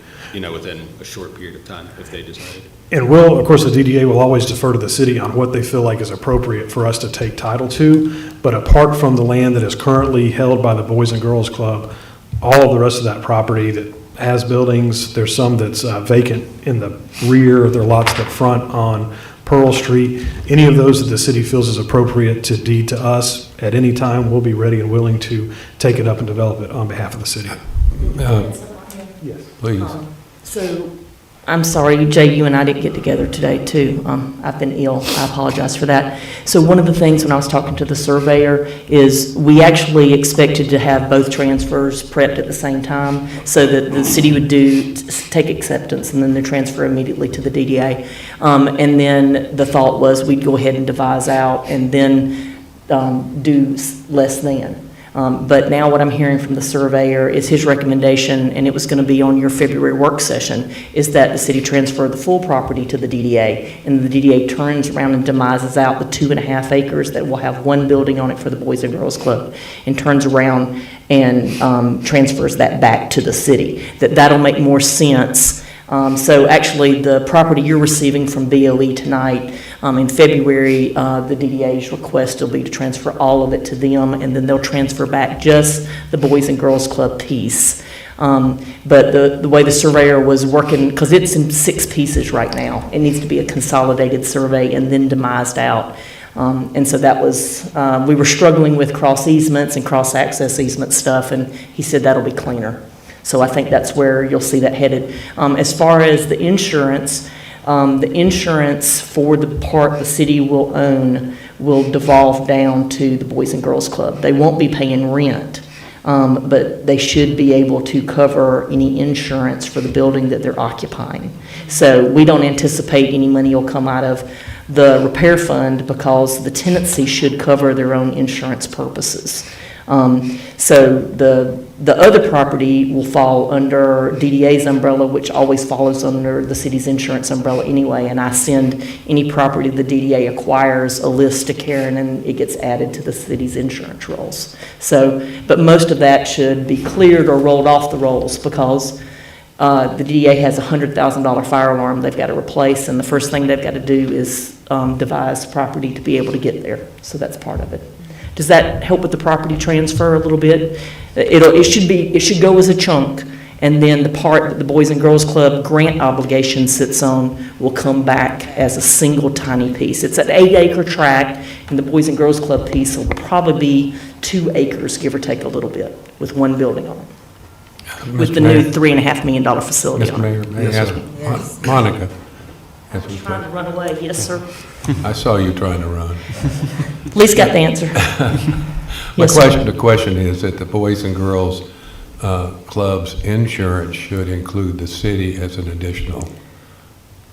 within a short period of time if they decided?
And will, of course, the DDA will always defer to the city on what they feel like is appropriate for us to take title to. But apart from the land that is currently held by the Boys and Girls Club, all of the rest of that property that has buildings, there's some that's vacant in the rear, there are lots that front on Pearl Street. Any of those that the city feels is appropriate to deed to us at any time, we'll be ready and willing to take it up and develop it on behalf of the city.
Yes. Please.
So, I'm sorry, Jay, you and I didn't get together today, too. I've been ill. I apologize for that. So one of the things when I was talking to the surveyor is we actually expected to have both transfers prepped at the same time so that the city would take acceptance and then the transfer immediately to the DDA. And then the thought was we'd go ahead and devise out and then do less than. But now what I'm hearing from the surveyor is his recommendation, and it was going to be on your February work session, is that the city transfer the full property to the DDA, and the DDA turns around and demises out the 2.5 acres that will have one building on it for the Boys and Girls Club, and turns around and transfers that back to the city. That'll make more sense. So actually, the property you're receiving from BOE tonight, in February, the DDA's request will be to transfer all of it to them, and then they'll transfer back just the Boys and Girls Club piece. But the way the surveyor was working, because it's in 6 pieces right now, it needs to be a consolidated survey and then demised out. And so that was, we were struggling with cross easements and cross access easement stuff, and he said that'll be cleaner. So I think that's where you'll see that headed. As far as the insurance for the part the city will own will devolve down to the Boys and Girls Club. They won't be paying rent, but they should be able to cover any insurance for the building that they're occupying. So we don't anticipate any money will come out of the repair fund because the tenancy should cover their own insurance purposes. So the other property will fall under DDA's umbrella, which always follows under the city's insurance umbrella anyway, and I send any property the DDA acquires a list to Karen, and it gets added to the city's insurance rolls. So, but most of that should be cleared or rolled off the rolls because the DDA has a $100,000 fire alarm they've got to replace, and the first thing they've got to do is devise property to be able to get there. So that's part of it. Does that help with the property transfer a little bit? It should go as a chunk, and then the part that the Boys and Girls Club grant obligation sits on will come back as a single tiny piece. It's an 8-acre tract, and the Boys and Girls Club piece will probably be 2 acres, give or take a little bit, with one building on it. With the new $3.5 million facility on it.
Mr. Mayor, may I ask Monica?
Trying to run away, yes, sir.
I saw you trying to run.
At least got the answer.
The question is that the Boys and Girls Club's insurance should include the city as an additional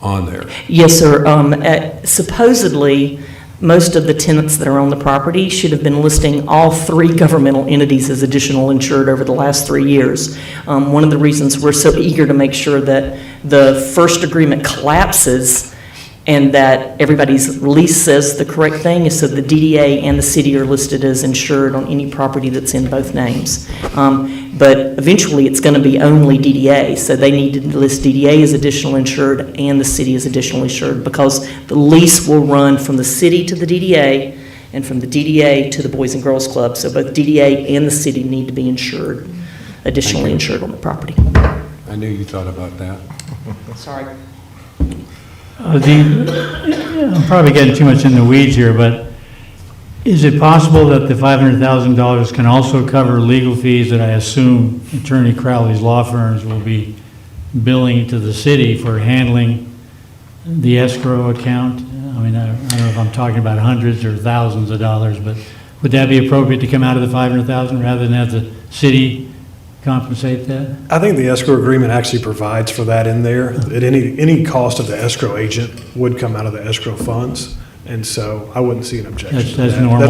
on there.
Yes, sir. Supposedly, most of the tenants that are on the property should have been listing all 3 governmental entities as additional insured over the last 3 years. One of the reasons we're so eager to make sure that the first agreement collapses and that everybody's lease says the correct thing is so the DDA and the city are listed as insured on any property that's in both names. But eventually it's going to be only DDA, so they need to list DDA as additional insured and the city as additional insured because the lease will run from the city to the DDA and from the DDA to the Boys and Girls Club. So both DDA and the city need to be insured, additionally insured on the property.
I knew you thought about that.
Sorry.
I'm probably getting too much in the weeds here, but is it possible that the $500,000 can also cover legal fees that I assume Attorney Crowley's law firms will be billing to the city for handling the escrow account? I mean, I don't know if I'm talking about hundreds or thousands of dollars, but would that be appropriate to come out of the $500,000 rather than have the city compensate that?
I think the escrow agreement actually provides for that in there, that any cost of the escrow agent would come out of the escrow funds, and so I wouldn't see an objection to
That's
that.
normal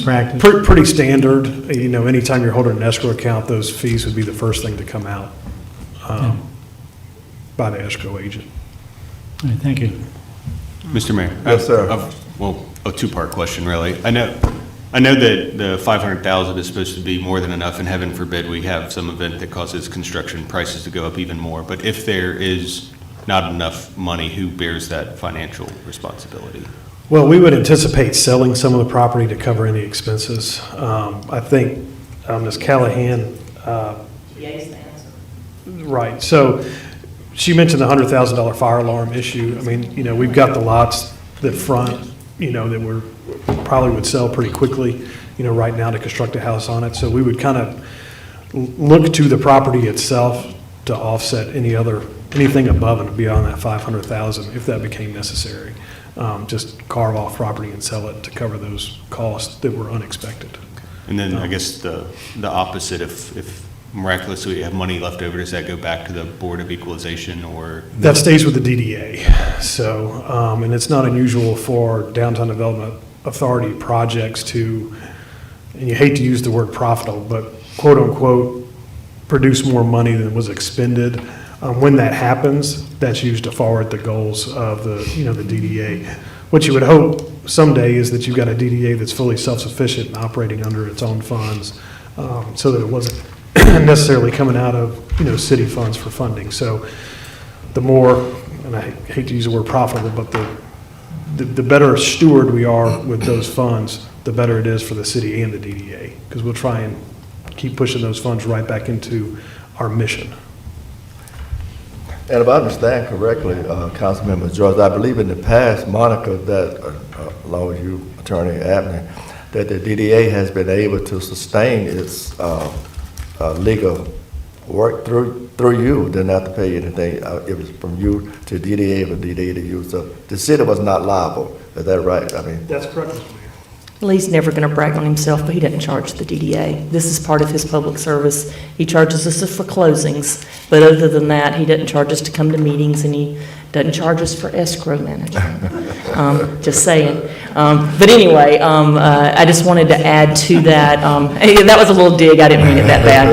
practice?
Pretty standard. You know, anytime you're holding an escrow account, those fees would be the first thing to come out by the escrow agent.
All right, thank you.
Mr. Mayor?
Yes, sir.
Well, a two-part question, really. I know that the 500,000 is supposed to be more than enough, and heaven forbid we have some event that causes construction prices to go up even more. But if there is not enough money, who bears that financial responsibility?
Well, we would anticipate selling some of the property to cover any expenses. I think Ms. Callahan. Right. So she mentioned the $100,000 fire alarm issue. I mean, you know, we've got the lots that front, you know, that we're probably would sell pretty quickly, you know, right now to construct a house on it. So we would kind of look to the property itself to offset anything above and beyond that 500,000 if that became necessary. Just carve off property and sell it to cover those costs that were unexpected.
And then I guess the opposite, if miraculously we have money left over, does that go back to the Board of Equalization or?
That stays with the DDA. So, and it's not unusual for Downtown Development Authority projects to, and you hate to use the word profitable, but quote unquote, produce more money than was expended. When that happens, that's used to forward the goals of the DDA. What you would hope someday is that you've got a DDA that's fully self-sufficient and operating under its own funds, so that it wasn't necessarily coming out of, city funds for funding. So the more, and I hate to use the word profitable, but the better steward we are with those funds, the better it is for the city and the DDA, because we'll try and keep pushing those funds right back into our mission.
And if I understand correctly, Councilmember George, I believe in the past, Monica, that along with you, Attorney Abney, that the DDA has been able to sustain its legal work through you, didn't have to pay anything. It was from you to DDA, from DDA to you. So the city was not liable. Is that right? I mean,
that's correct, Mr. Mayor.
Lee's never going to brag on himself, but he doesn't charge the DDA. This is part of his public service. He charges us for closings, but other than that, he doesn't charge us to come to meetings, and he doesn't charge us for escrow management. Just saying. But anyway, I just wanted to add to that. That was a little dig. I didn't mean it that bad.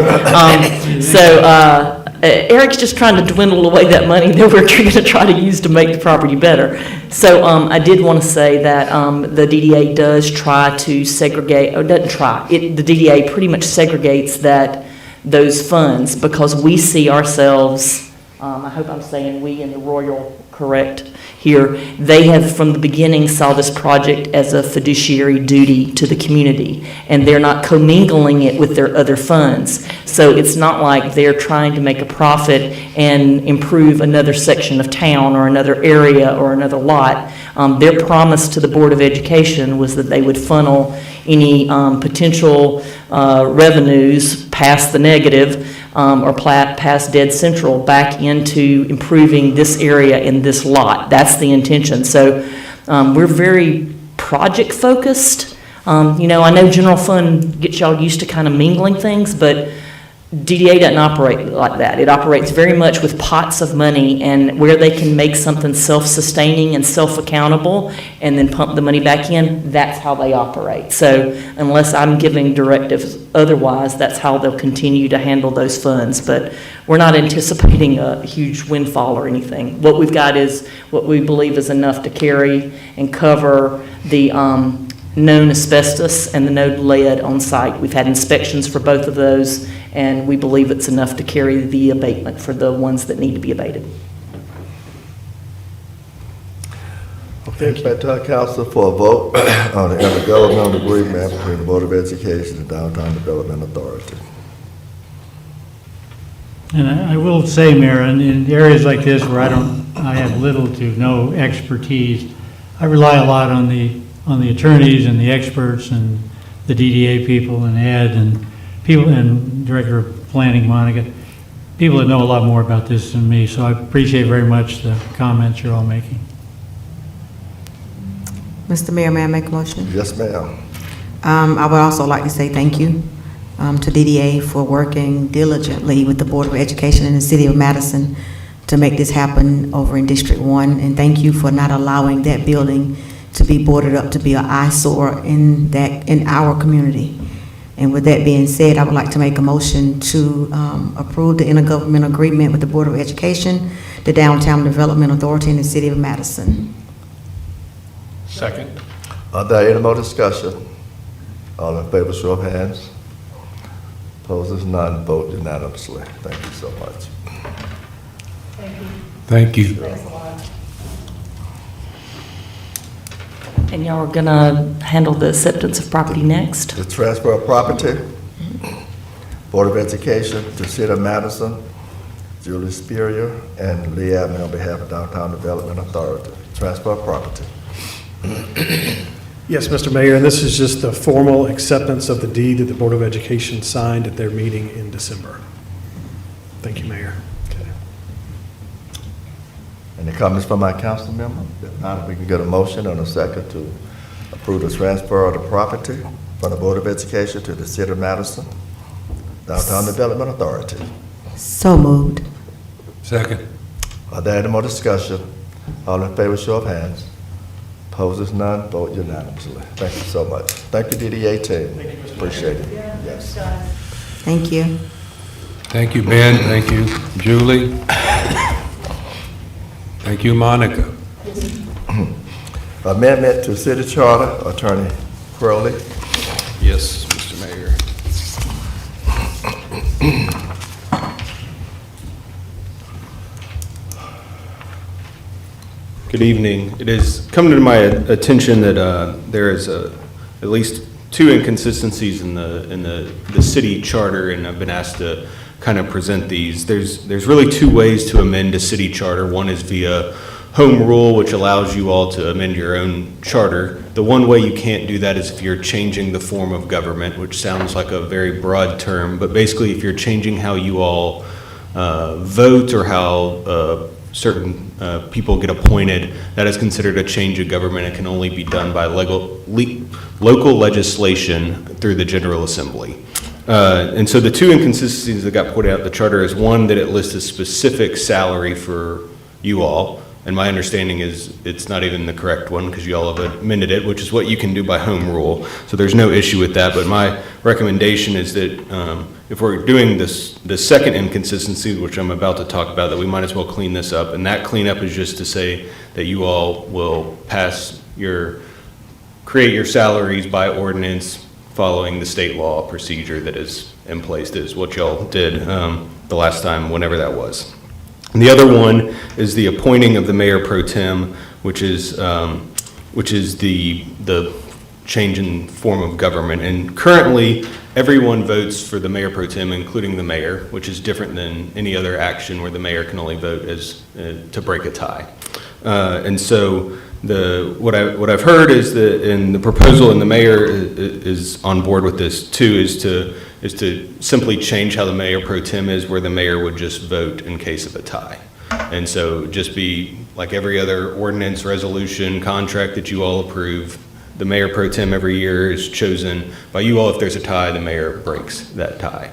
Eric's just trying to dwindle away that money that we're going to try to use to make the property better. So I did want to say that the DDA does try to segregate, or doesn't try, the DDA pretty much segregates those funds, because we see ourselves, I hope I'm saying we in the Royal correct here, they have from the beginning saw this project as a fiduciary duty to the community, and they're not commingling it with their other funds. So it's not like they're trying to make a profit and improve another section of town or another area or another lot. Their promise to the Board of Education was that they would funnel any potential revenues past the negative or past dead central back into improving this area in this lot. That's the intention. So we're very project focused. I know general fund gets y'all used to kind of mingling things, but DDA doesn't operate like that. It operates very much with pots of money, and where they can make something self-sustaining and self-accountable and then pump the money back in, that's how they operate. So unless I'm giving directives otherwise, that's how they'll continue to handle those funds. But we're not anticipating a huge windfall or anything. What we've got is what we believe is enough to carry and cover the known asbestos and the known lead on site. We've had inspections for both of those, and we believe it's enough to carry the abatement for the ones that need to be abated.
Thank you.
Back to our council for a vote on the intergovernmental agreement between the Board of Education and Downtown Development Authority.
And I will say, Mayor, in areas like this where I have little to no expertise, I rely a lot on the attorneys and the experts and the DDA people and Ed and people and Director of Planning, Monica, people that know a lot more about this than me. So I appreciate very much the comments you're all making.
Mr. Mayor, may I make a motion?
Yes, ma'am.
I would also like to say thank you to DDA for working diligently with the Board of Education in the City of Madison to make this happen over in District 1. And thank you for not allowing that building to be boarded up to be an eyesore in our community. And with that being said, I would like to make a motion to approve the intergovernmental agreement with the Board of Education, the Downtown Development Authority in the City of Madison.
Second.
Are there any more discussion? All in favor, show of hands. Opposers, none, vote unanimously. Thank you so much.
Thank you.
And y'all are gonna handle the acceptance of property next?
The transfer of property, Board of Education to City of Madison, Julie Spurrier and Lee Abney on behalf of Downtown Development Authority. Transfer of property.
Yes, Mr. Mayor, and this is just the formal acceptance of the deed that the Board of Education signed at their meeting in December. Thank you, Mayor.
Any comments from my council member? If not, we can get a motion and a second to approve the transfer of the property from the Board of Education to the City of Madison, Downtown Development Authority.
So moved.
Second.
Are there any more discussion? All in favor, show of hands. Opposers, none, vote unanimously. Thank you so much. Thank you, DDA team. Appreciate it. Yes.
Thank you.
Thank you, Ben. Thank you, Julie. Thank you, Monica.
Amendment to City Charter, Attorney Crowley.
Yes, Mr. Mayor. Good evening. It has come to my attention that there is at least two inconsistencies in the city charter, and I've been asked to kind of present these. There's really two ways to amend a city charter. One is via home rule, which allows you all to amend your own charter. The one way you can't do that is if you're changing the form of government, which sounds like a very broad term, but basically if you're changing how you all vote or how certain people get appointed, that is considered a change of government. It can only be done by local legislation through the General Assembly. And so the two inconsistencies that got put out in the charter is one, that it lists a specific salary for you all. And my understanding is it's not even the correct one because you all have amended it, which is what you can do by home rule. So there's no issue with that. But my recommendation is that if we're doing the second inconsistency, which I'm about to talk about, that we might as well clean this up. And that cleanup is just to say that you all will create your salaries by ordinance following the state law procedure that is in place. That is what y'all did the last time, whenever that was. And the other one is the appointing of the mayor pro tem, which is the change in form of government. And currently, everyone votes for the mayor pro tem, including the mayor, which is different than any other action where the mayor can only vote as to break a tie. And so what I've heard is that in the proposal, and the mayor is on board with this too, is to simply change how the mayor pro tem is, where the mayor would just vote in case of a tie. And so just be like every other ordinance, resolution, contract that you all approve, the mayor pro tem every year is chosen by you all. If there's a tie, the mayor breaks that tie.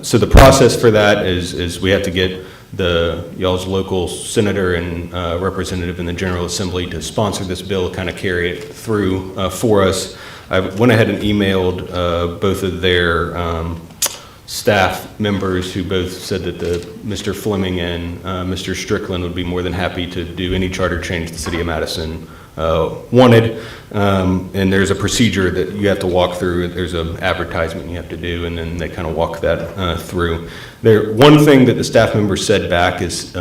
So the process for that is we have to get y'all's local senator and representative in the General Assembly to sponsor this bill, kind of carry it through for us. I went ahead and emailed both of their staff members, who both said that Mr. Fleming and Mr. Strickland would be more than happy to do any charter change the City of Madison wanted. And there's a procedure that you have to walk through. There's an advertisement you have to do, and then they kind of walk that through. One thing that the staff members said back is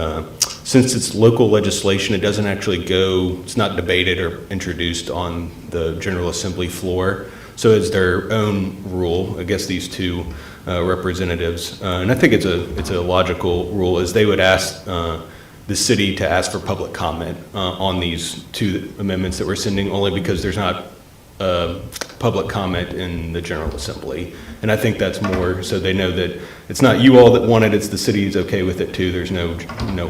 since it's local legislation, it doesn't actually go, it's not debated or introduced on the General Assembly floor. So it's their own rule, I guess these two representatives, and I think it's a logical rule, is they would ask the city to ask for public comment on these two amendments that we're sending, only because there's not public comment in the General Assembly. And I think that's more so they know that it's not you all that want it, it's the city's okay with it too. There's no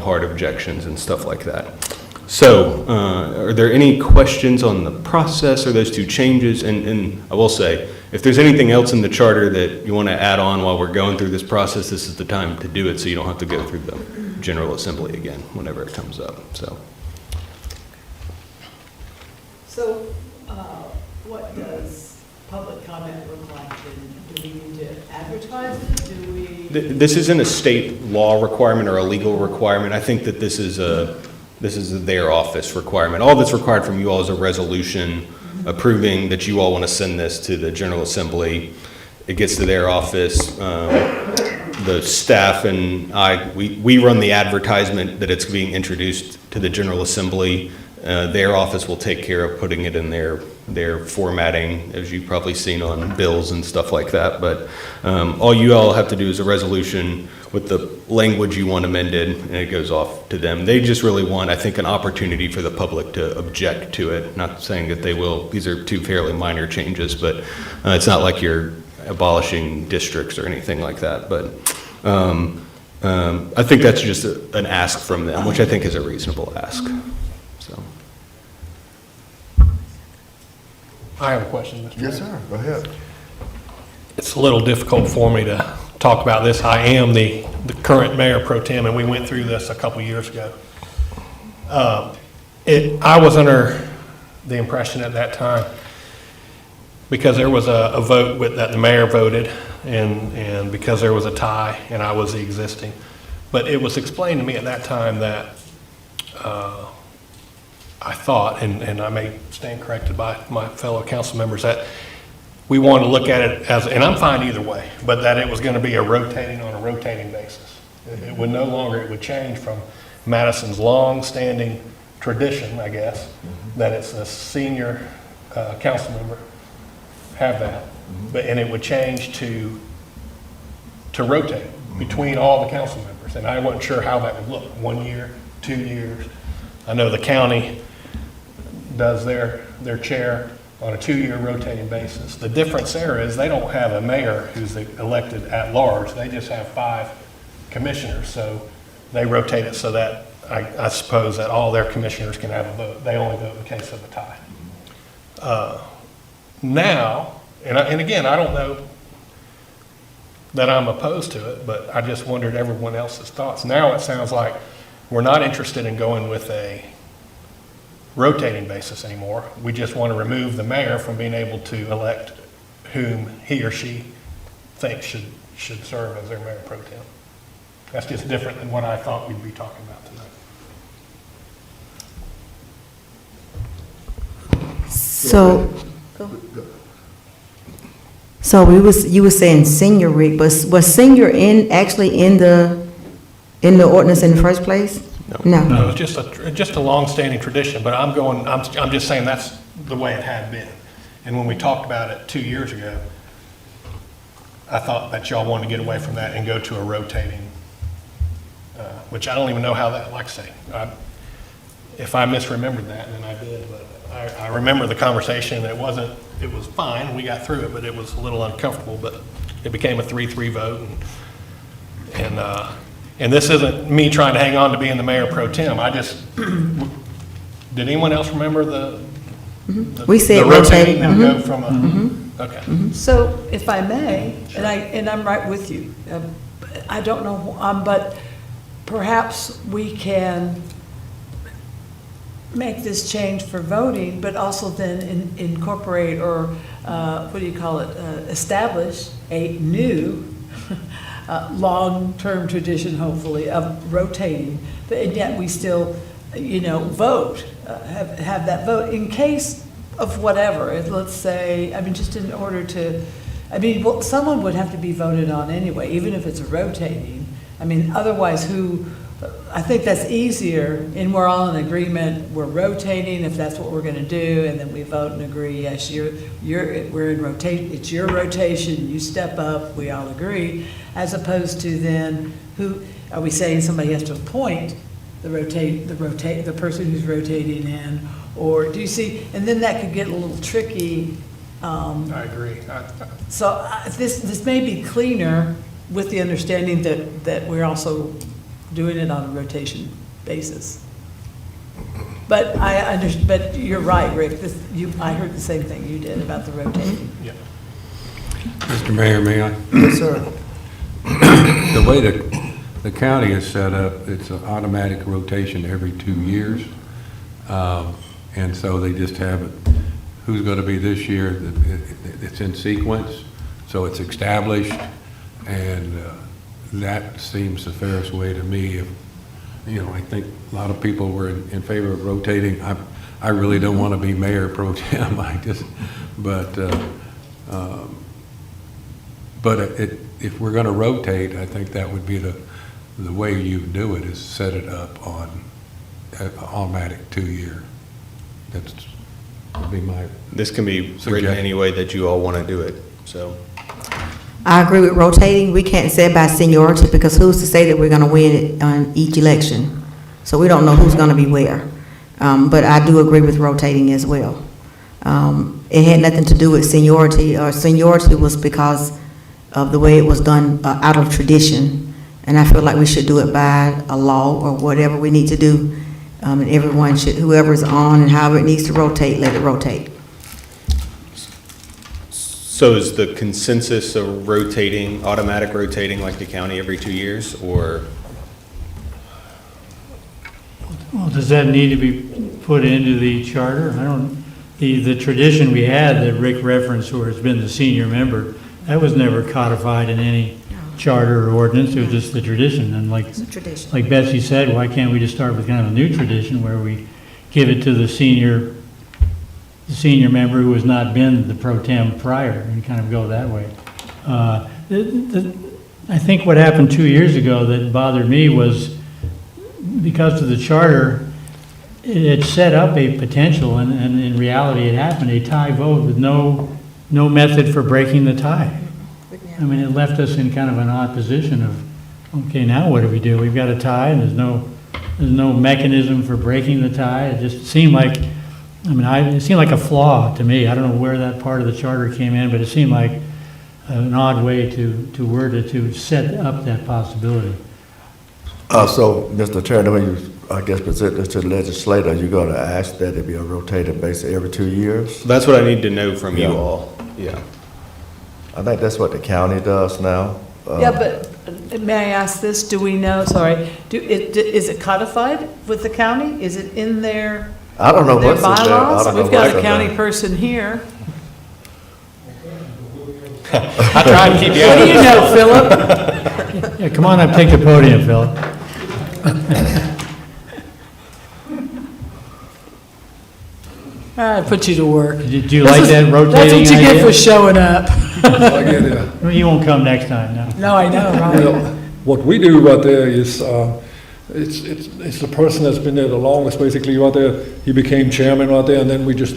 hard objections and stuff like that. So are there any questions on the process or those two changes? And I will say, if there's anything else in the charter that you want to add on while we're going through this process, this is the time to do it so you don't have to go through the General Assembly again whenever it comes up. So
what does public comment look like then? Do we need to advertise it? Do we?
This isn't a state law requirement or a legal requirement. I think that this is their office requirement. All that's required from you all is a resolution approving that you all want to send this to the General Assembly. It gets to their office. The staff and we run the advertisement that it's being introduced to the General Assembly. Their office will take care of putting it in their formatting, as you've probably seen on bills and stuff like that. But all you all have to do is a resolution with the language you want amended, and it goes off to them. They just really want, I think, an opportunity for the public to object to it. Not saying that they will. These are two fairly minor changes, but it's not like you're abolishing districts or anything like that. But I think that's just an ask from them, which I think is a reasonable ask. So.
I have a question, Mr.
Yes,
Mayor.
sir. Go ahead.
It's a little difficult for me to talk about this. I am the current mayor pro tem, and we went through this a couple years ago. I was under the impression at that time, because there was a vote that the mayor voted, and because there was a tie, and I was the existing. But it was explained to me at that time that I thought, and I may stand corrected by my fellow council members, that we wanted to look at it as, and I'm fine either way, but that it was going to be on a rotating basis. It would no longer, it would change from Madison's long-standing tradition, I guess, that it's a senior council member have that, and it would change to rotate between all the council members, and I wasn't sure how that would look. 1 year, 2 years. I know the county does their chair on a 2-year rotating basis. The difference there is they don't have a mayor who's elected at large. They just have 5 commissioners, so they rotate it so that I suppose that all their commissioners can have a vote. They only vote in case of a tie. Now, and again, I don't know that I'm opposed to it, but I just wondered everyone else's thoughts. Now it sounds like we're not interested in going with a rotating basis anymore. We just want to remove the mayor from being able to elect whom he or she thinks should serve as their mayor pro tem. That's just different than what I thought we'd be talking about tonight.
So you were saying senior, Rick, but was senior actually in the ordinance in the first place? No.
It was just a long-standing tradition, but I'm just saying that's the way it had been. And when we talked about it 2 years ago, I thought that y'all wanted to get away from that and go to a rotating, which I don't even know how that, like I say, if I misremembered that, then I did, but I remember the conversation. It was fine, we got through it, but it was a little uncomfortable, but it became a 3-3 vote. And this isn't me trying to hang on to being the mayor pro tem. Did anyone else remember the
we said
rotating?
Go
from a, okay.
So if I may, and I'm right with you, I don't know, but perhaps we can make this change for voting, but also then incorporate or establish a new long-term tradition, hopefully, of rotating, and yet we still, vote, have that vote in case of whatever. Let's say, just in order to, someone would have to be voted on anyway, even if it's rotating. Otherwise, who I think that's easier, and we're all in agreement, we're rotating, if that's what we're gonna do, and then we vote and agree, yes, we're in rotate, it's your rotation, you step up, we all agree, as opposed to then, who, are we saying somebody has to appoint the person who's rotating in, or do you see, and then that could get a little tricky.
I agree.
So this may be cleaner with the understanding that we're also doing it on a rotation basis. But but you're right, Rick, I heard the same thing you did about the rotating.
Yeah.
Mr. Mayor, may I?
Yes, sir.
The way the county is set up, it's an automatic rotation every 2 years. And so they just have it, who's going to be this year, it's in sequence, so it's established, and that seems the fairest way to me. I think a lot of people were in favor of rotating. I really don't want to be mayor pro tem, if we're going to rotate, I think that would be the way you do it, is set it up on automatic 2 year. That's would be my
This can be written
suggestion.
any way that you all want to do it, so.
I agree with rotating. We can't say by seniority, because who's to say that we're gonna win it on each election? So we don't know who's gonna be where. But I do agree with rotating as well. It had nothing to do with seniority, or seniority was because of the way it was done out of tradition. And I feel like we should do it by a law or whatever we need to do. And everyone should, whoever's on and however it needs to rotate, let it rotate.
So is the consensus of rotating, automatic rotating like the county every 2 years, or?
Well, does that need to be put into the charter? The tradition we had that Rick referenced, where it's been the senior member, that was never codified in any charter or ordinance. It was just the tradition. And like Betsy said, why can't we just start with kind of a new tradition where we give it to the senior member who has not been the pro tem prior, and kind of go that way. I think what happened 2 years ago that bothered me was because of the charter, it set up a potential, and in reality it happened, a tie vote with no method for breaking the tie. I mean, it left us in kind of an odd position of, okay, now what do we do? We've got a tie, and there's no mechanism for breaking the tie. It just seemed like, it seemed like a flaw to me. I don't know where that part of the charter came in, but it seemed like an odd way to word it, to set up that possibility.
So, Mr. Chairman, when you, I guess, present this to the legislator, you're going to ask that it be a rotated basis every 2 years?
That's what I need to know from you all, yeah.
I think that's what the county does now.
Yeah, but may I ask this, do we know, is it codified with the county? Is it in their
I don't know what's in there.
bylaws? We've got a county person here.
I tried to keep you
What
out
do you know, Philip?
Yeah, come on up, take the podium, Phil.
I put you to work.
Did you like that rotating
That's what you get
idea?
for showing up.
I get it.
Well, you won't come next time, no.
No, I know, right?
What we do right there is, it's the person that's been there the longest, basically, right there. He became chairman right there, and then we just,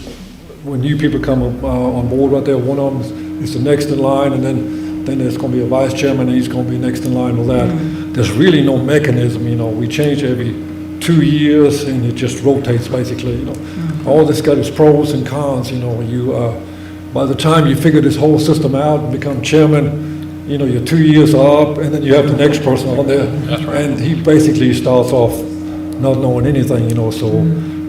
when new people come on board right there, one of them is the next in line, and then there's going to be a vice chairman, and he's going to be next in line with that. There's really no mechanism, we change every 2 years, and it just rotates, basically, All this got its pros and cons, by the time you figure this whole system out and become chairman, you're 2 years up, and then you have the next person on there.
That's right.
And he basically starts off not knowing anything, so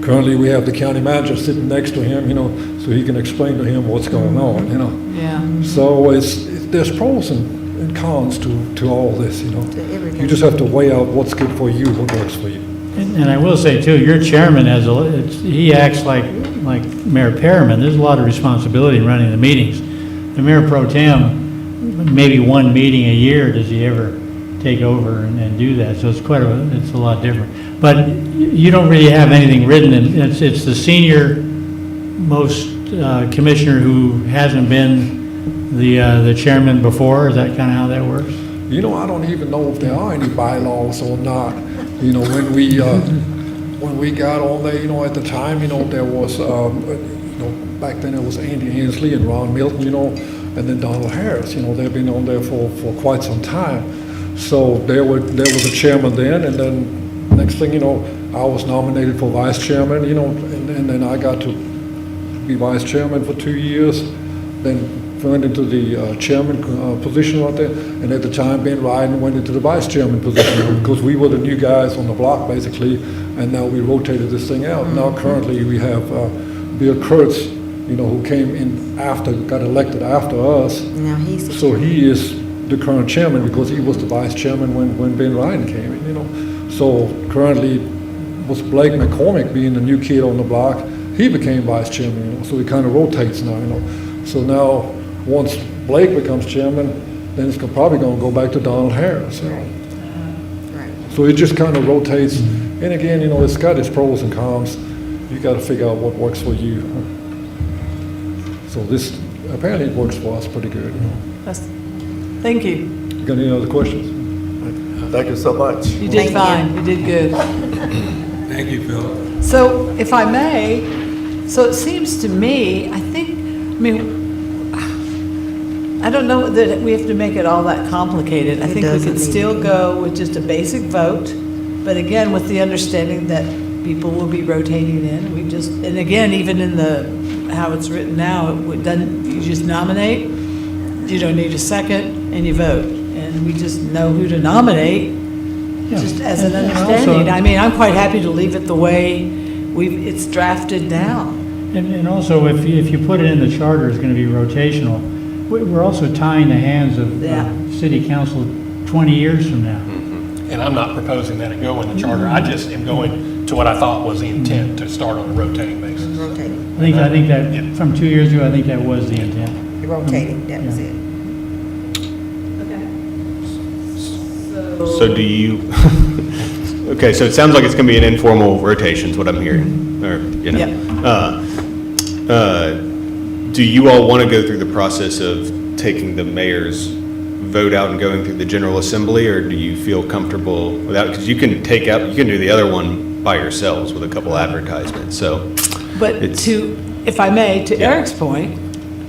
currently we have the county manager sitting next to him, so he can explain to him what's going on,
Yeah.
So there's pros and cons to all this, You just have to weigh out what's good for you, what works for you.
And I will say too, your chairman he acts like Mayor Perriman. There's a lot of responsibility in running the meetings. The Mayor Pro Tem, maybe one meeting a year does he ever take over and do that. So it's a lot different. But you don't really have anything written, and it's the senior most commissioner who hasn't been the chairman before. Is that kind of how that works?
I don't even know if there are any bylaws or not.
You know, when we got on there, you know, at the time, you know, there was, you know, back then it was Andy Ansley and Ron Milton, you know, and then Donald Harris. You know, they've been on there for quite some time. So there was a chairman then, and then next thing you know, I was nominated for vice chairman, you know, and then I got to be vice chairman for 2 years, then went into the chairman position right there, and at the time Ben Ryan went into the vice chairman position because we were the new guys on the block basically, and now we rotated this thing out. Now currently we have Bill Kurtz, you know, who came in after, got elected after us.
Now he's
so he is the current chairman because he was the vice chairman when Ben Ryan came in, you know. So currently was Blake McCormick being the new kid on the block, he became vice chairman, you know, so he kind of rotates now, you know. So now, once Blake becomes chairman, then it's probably going to go back to Donald Harris, you know.
Right.
So it just kind of rotates, and again, you know, it's got its pros and cons. You got to figure out what works for you. So this, apparently it works for us pretty good, you know.
Thank you.
You got any other questions?
Thank you so much.
You did fine, you did good.
Thank you, Phil.
So if I may, so it seems to me, I mean, I don't know that we have to make it all that complicated. I think we could still go with just a basic vote, but again, with the understanding that people will be rotating in. We just, and again, even in the, how it's written now, it doesn't, you just nominate, you don't need a second, and you vote. And we just know who to nominate, just as an understanding. I mean, I'm quite happy to leave it the way it's drafted now.
And also, if you put it in the charter, it's going to be rotational. We're also tying the hands of city council 20 years from now.
And I'm not proposing that it go in the charter. I just am going to what I thought was the intent, to start on a rotating basis.
Rotating.
I think that from 2 years ago, I think that was the intent.
Rotating, that was it.
So do you, okay, so it sounds like it's going to be an informal rotation is what I'm hearing, or, you know. Do you all want to go through the process of taking the mayor's vote out and going through the General Assembly, or do you feel comfortable without, because you can do the other one by yourselves with a couple advertisements, so.
But if I may, to Eric's point,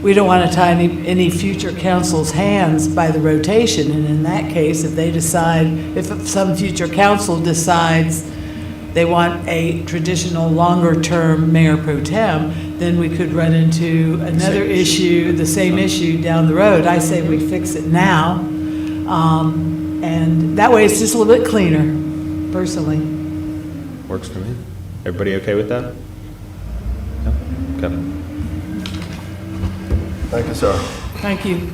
we don't want to tie any future council's hands by the rotation, and in that case, if they decide, if some future council decides they want a traditional longer-term mayor pro tem, then we could run into another issue, the same issue down the road. I say we fix it now, and that way it's just a little bit cleaner, personally.
Works for me. Everybody okay with that? No? Okay.
Thank you, sir.
Thank you.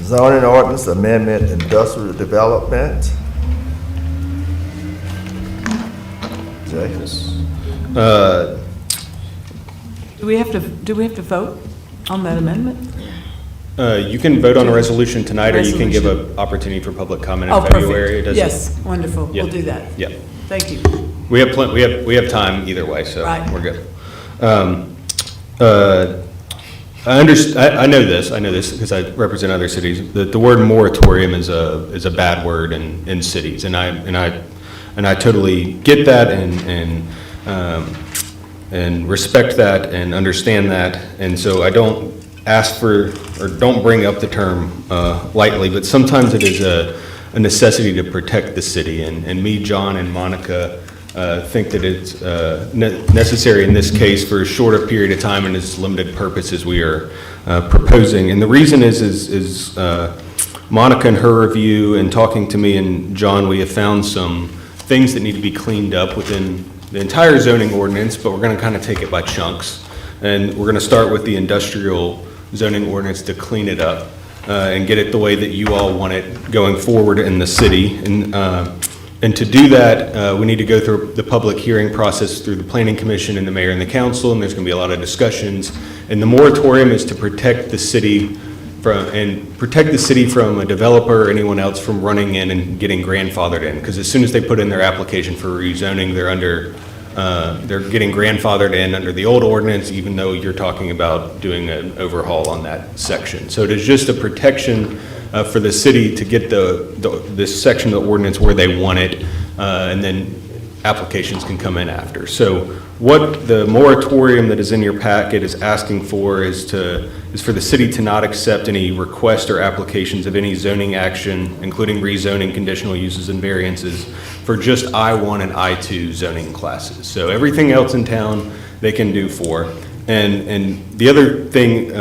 Zoning ordinance amendment, industrial development. Jay?
Do we have to vote on that amendment?
You can vote on a resolution tonight, or you can give an opportunity for public comment in February.
Perfect. Yes, wonderful. We'll do that.
Yeah.
Thank you.
We have time either way, so we're good. I know this because I represent other cities. The word moratorium is a bad word in cities, and I totally get that and respect that and understand that, and so I don't ask for or don't bring up the term lightly, but sometimes it is a necessity to protect the city, and me, John, and Monica think that it's necessary in this case for a shorter period of time and its limited purpose as we are proposing. And the reason is Monica, in her review and talking to me and John, we have found some things that need to be cleaned up within the entire zoning ordinance, but we're going to kind of take it by chunks. And we're going to start with the industrial zoning ordinance to clean it up and get it the way that you all want it going forward in the city. And to do that, we need to go through the public hearing process through the Planning Commission and the mayor and the council, and there's going to be a lot of discussions. And the moratorium is to protect the city from a developer or anyone else from running in and getting grandfathered in. Because as soon as they put in their application for rezoning, they're getting grandfathered in under the old ordinance, even though you're talking about doing an overhaul on that section. So it is just a protection for the city to get this section of the ordinance where they want it, and then applications can come in after. So what the moratorium that is in your packet is asking for is for the city to not accept any request or applications of any zoning action, including rezoning, conditional uses, and variances for just I-1 and I-2 zoning classes. So everything else in town, they can do for. And the other thing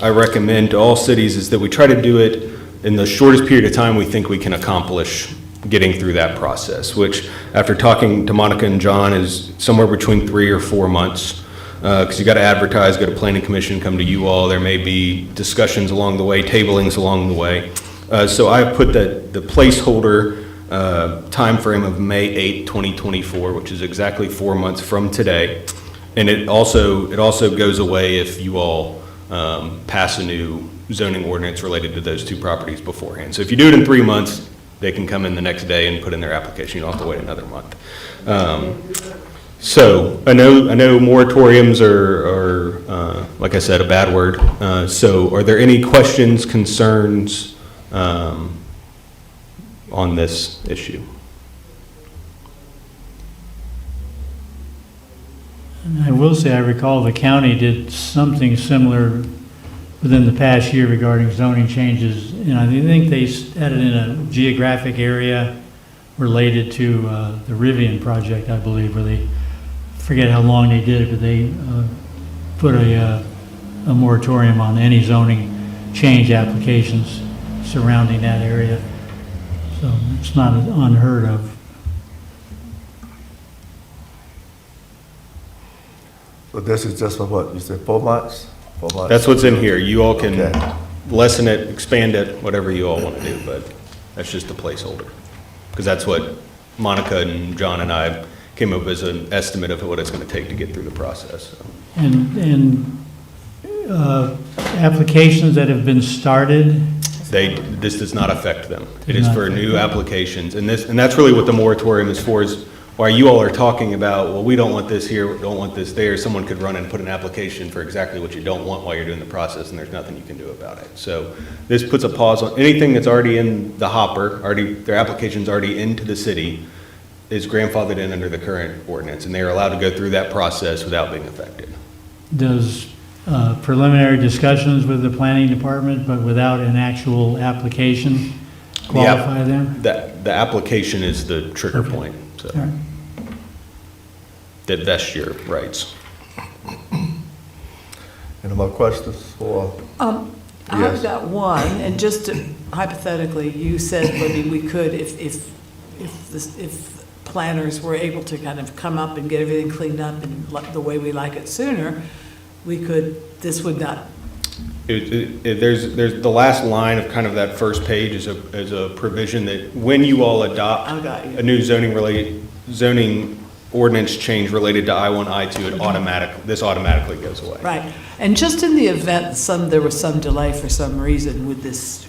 I recommend to all cities is that we try to do it in the shortest period of time we think we can accomplish getting through that process, which after talking to Monica and John is somewhere between 3 or 4 months. Because you got to advertise, go to planning commission, come to you all. There may be discussions along the way, tablings along the way. So I put the placeholder time frame of May 8, 2024, which is exactly 4 months from today. And it also goes away if you all pass a new zoning ordinance related to those 2 properties beforehand. So if you do it in 3 months, they can come in the next day and put in their application. You don't have to wait another month. So I know moratoriums are like I said, a bad word. So are there any questions, concerns on this issue?
And I will say, I recall the county did something similar within the past year regarding zoning changes. And I think they added in a geographic area related to the Rivian project, I believe, where they, forget how long they did it, but they put a moratorium on any zoning change applications surrounding that area. So it's not unheard of.
So this is just for what, you said 4 months? 4 months?
That's what's in here. You all can lessen it, expand it, whatever you all want to do, but that's just a placeholder. Because that's what Monica and John and I came up as an estimate of what it's going to take to get through the process. So.
And applications that have been started?
This does not affect them. It is for new applications. And that's really what the moratorium is for, is while you all are talking about, well, we don't want this here, we don't want this there, someone could run and put an application for exactly what you don't want while you're doing the process, and there's nothing you can do about it. So this puts a pause on anything that's already in the hopper, their application's already into the city, is grandfathered in under the current ordinance, and they are allowed to go through that process without being affected.
Does preliminary discussions with the planning department, but without an actual application, qualify them?
The application is the trigger point. So.
All right.
That vests your rights.
Any more questions for?
I've got one, and just hypothetically, you said maybe we could, if planners were able to kind of come up and get everything cleaned up and the way we like it sooner, this would not.
There's the last line of kind of that first page is a provision that when you all adopt a new zoning ordinance change related to I-1, I-2, this automatically goes away.
Right. And just in the event there was some delay for some reason,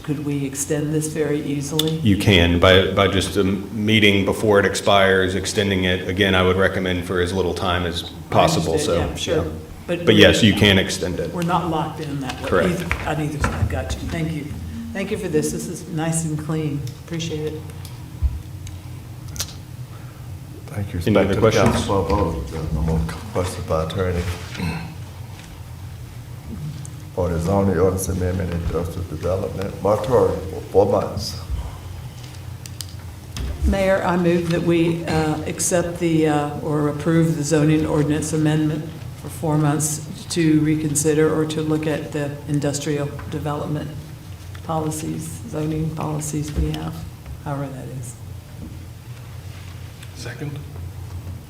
could we extend this very easily?
You can, by just a meeting before it expires, extending it. Again, I would recommend for as little time as possible. So,
yeah, sure.
Yeah. But yes, you can extend it.
We're not locked in that way.
Correct.
On either side. Got you. Thank you. Thank you for this. This is nice and clean. Appreciate it.
Thank you.
Any other questions?
No more questions by attorney. For the zoning ordinance amendment and industrial development, moratorium for 4 months.
Mayor, I move that we accept or approve the zoning ordinance amendment for 4 months to reconsider or to look at the industrial development policies, zoning policies we have, however that is.
Second.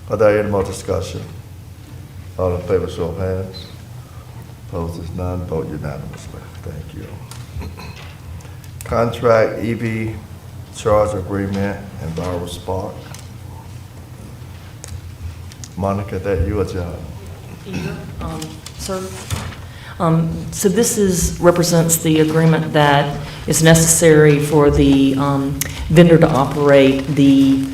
Are there any more discussion? All in favor, show of hands. Opposed is none, vote unanimously. Thank you. Contract EV charge agreement and Barrow Spark. Monica, that you or John?
Sir? So this represents the agreement that is necessary for the vendor to operate the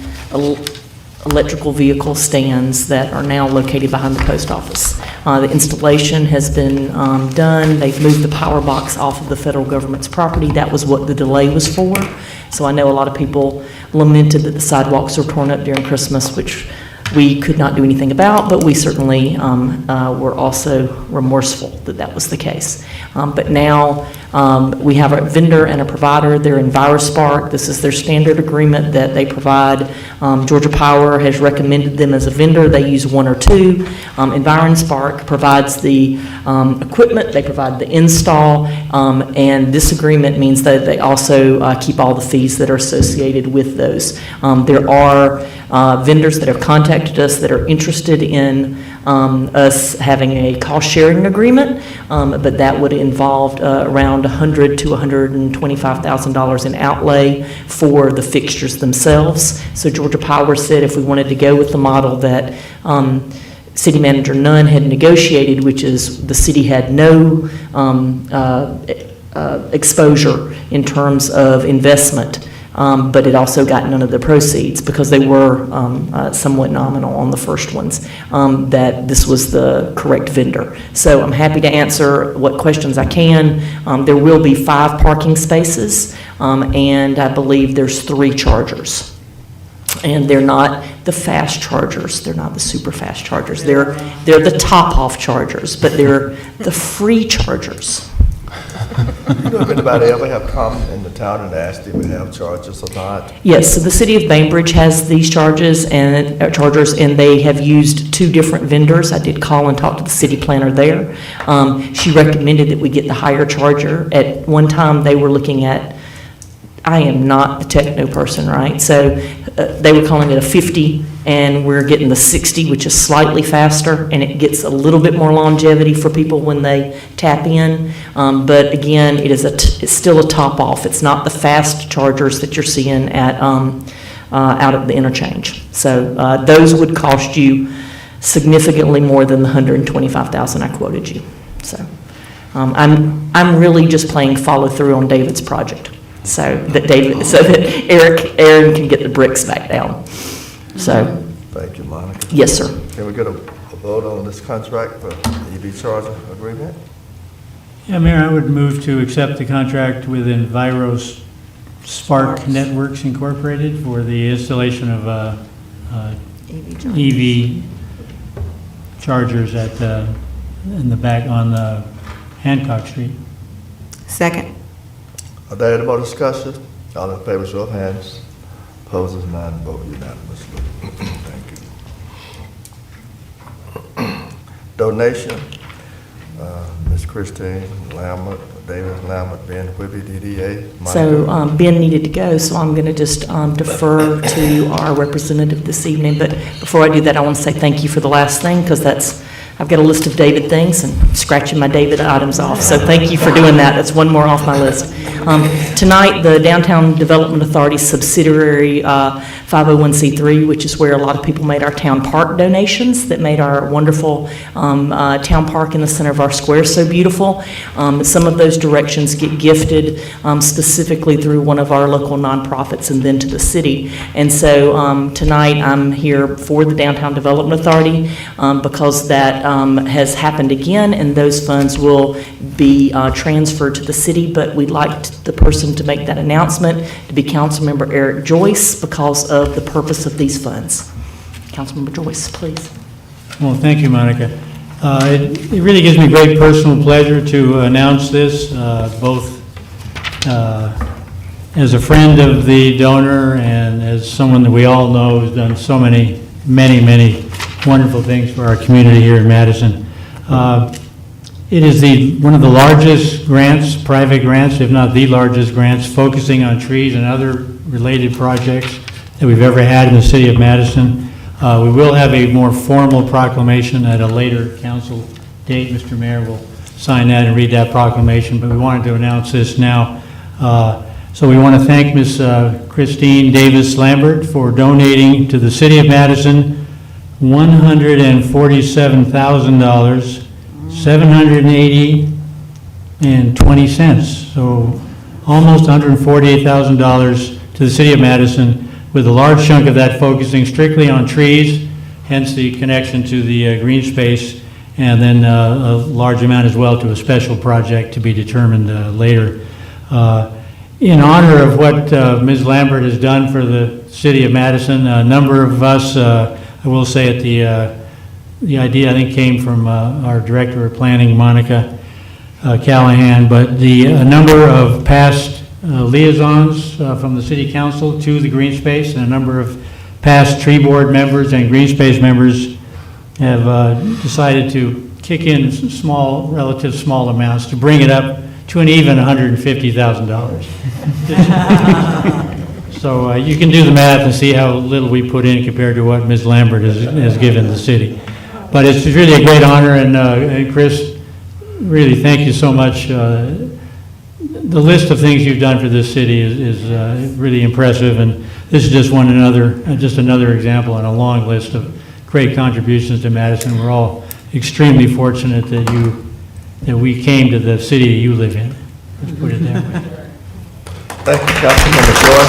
electrical vehicle stands that are now located behind the post office. The installation has been done. They've moved the power box off of the federal government's property. That was what the delay was for. So I know a lot of people lamented that the sidewalks were torn up during Christmas, which we could not do anything about, but we certainly were also remorseful that that was the case. But now we have a vendor and a provider. They're EnviroSpark. This is their standard agreement that they provide. Georgia Power has recommended them as a vendor. They use one or two. EnviroSpark provides the equipment. They provide the install. And this agreement means that they also keep all the fees that are associated with those. There are vendors that have contacted us that are interested in us having a cost-sharing agreement, but that would involve around $100,000 to $125,000 in outlay for the fixtures themselves. So Georgia Power said if we wanted to go with the model that City Manager Nunn had negotiated, which is the city had no exposure in terms of investment, but it also got none of the proceeds because they were somewhat nominal on the first ones, that this was the correct vendor. So I'm happy to answer what questions I can. There will be 5 parking spaces, and I believe there's 3 chargers. And they're not the fast chargers. They're not the super fast chargers. They're the top-off chargers, but they're the free chargers.
You know if anybody ever have come in the town and asked if we have charges or not?
Yes, so the city of Bainbridge has these chargers, and they have used 2 different vendors. I did call and talk to the city planner there. She recommended that we get the higher charger. At one time, they were looking at, I am not the techno person, right? So they were calling it a 50, and we're getting the 60, which is slightly faster, and it gets a little bit more longevity for people when they tap in. But again, it's still a top off. It's not the fast chargers that you're seeing at out at the interchange. So those would cost you significantly more than the $125,000 I quoted you. So I'm really just playing follow through on David's project. So that Aaron can get the bricks back down. So.
Thank you, Monica.
Yes, sir.
Can we get a vote on this contract for EV charger agreement?
Yeah, Mayor, I would move to accept the contract with EnviroSpark Networks Incorporated for the installation of EV chargers in the back on Hancock Street.
Second.
Are there any more discussion? All in favor, show of hands. Opposers, none, vote unanimously. Thank you. Donation, Ms. Christine Lambert, David Lambert, Ben Whibby, DDA.
So Ben needed to go, so I'm going to just defer to our representative this evening. But before I do that, I want to say thank you for the last thing, because I've got a list of David things and scratching my David items off. So thank you for doing that. That's one more off my list. Tonight, the Downtown Development Authority subsidiary 501c3, which is where a lot of people made our town park donations that made our wonderful town park in the center of our square so beautiful. Some of those directions get gifted specifically through one of our local nonprofits and then to the city. And so tonight, I'm here for the Downtown Development Authority because that has happened again, and those funds will be transferred to the city, but we'd like the person to make that announcement to be Councilmember Eric Joyce because of the purpose of these funds. Councilmember Joyce, please.
Well, thank you, Monica. It really gives me great personal pleasure to announce this, both as a friend of the donor and as someone that we all know has done so many wonderful things for our community here in Madison. It is one of the largest grants, private grants, if not the largest grants, focusing on trees and other related projects that we've ever had in the city of Madison. We will have a more formal proclamation at a later council date. Mr. Mayor will sign that and read that proclamation, but we wanted to announce this now. So we want to thank Ms. Christine Davis Lambert for donating to the city of Madison $147,000, $780.20. So almost $148,000 to the city of Madison, with a large chunk of that focusing strictly on trees, hence the connection to the green space, and then a large amount as well to a special project to be determined later. In honor of what Ms. Lambert has done for the city of Madison, a number of us, I will say at the idea I think came from our director of planning, Monica Callahan, but a number of past liaisons from the city council to the green space, and a number of past tree board members and green space members have decided to kick in relative small amounts to bring it up to an even $150,000. So you can do the math and see how little we put in compared to what Ms. Lambert has given the city. But it's really a great honor, and Chris, really thank you so much. The list of things you've done for this city is really impressive, and this is just another example in a long list of great contributions to Madison. We're all extremely fortunate that we came to the city that you live in. Let's put it that way.
Thank you, Councilmember Joy.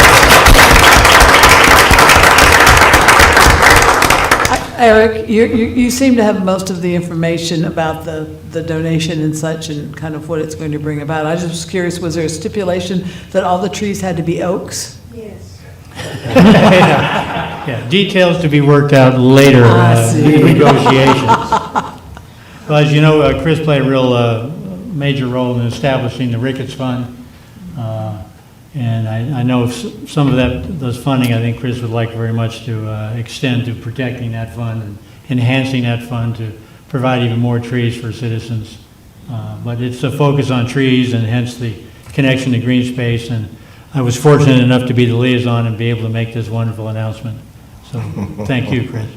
Eric, you seem to have most of the information about the donation and such, and kind of what it's going to bring about. I just was curious, was there a stipulation that all the trees had to be oaks?
Yes. Yeah, details to be worked out later in negotiations. Well, as you know, Chris played a real major role in establishing the Ricketts Fund. And I know some of those funding, I think Chris would like very much to extend to protecting that fund and enhancing that fund to provide even more trees for citizens. But it's a focus on trees, and hence the connection to green space. And I was fortunate enough to be the liaison and be able to make this wonderful announcement. So thank you, Chris.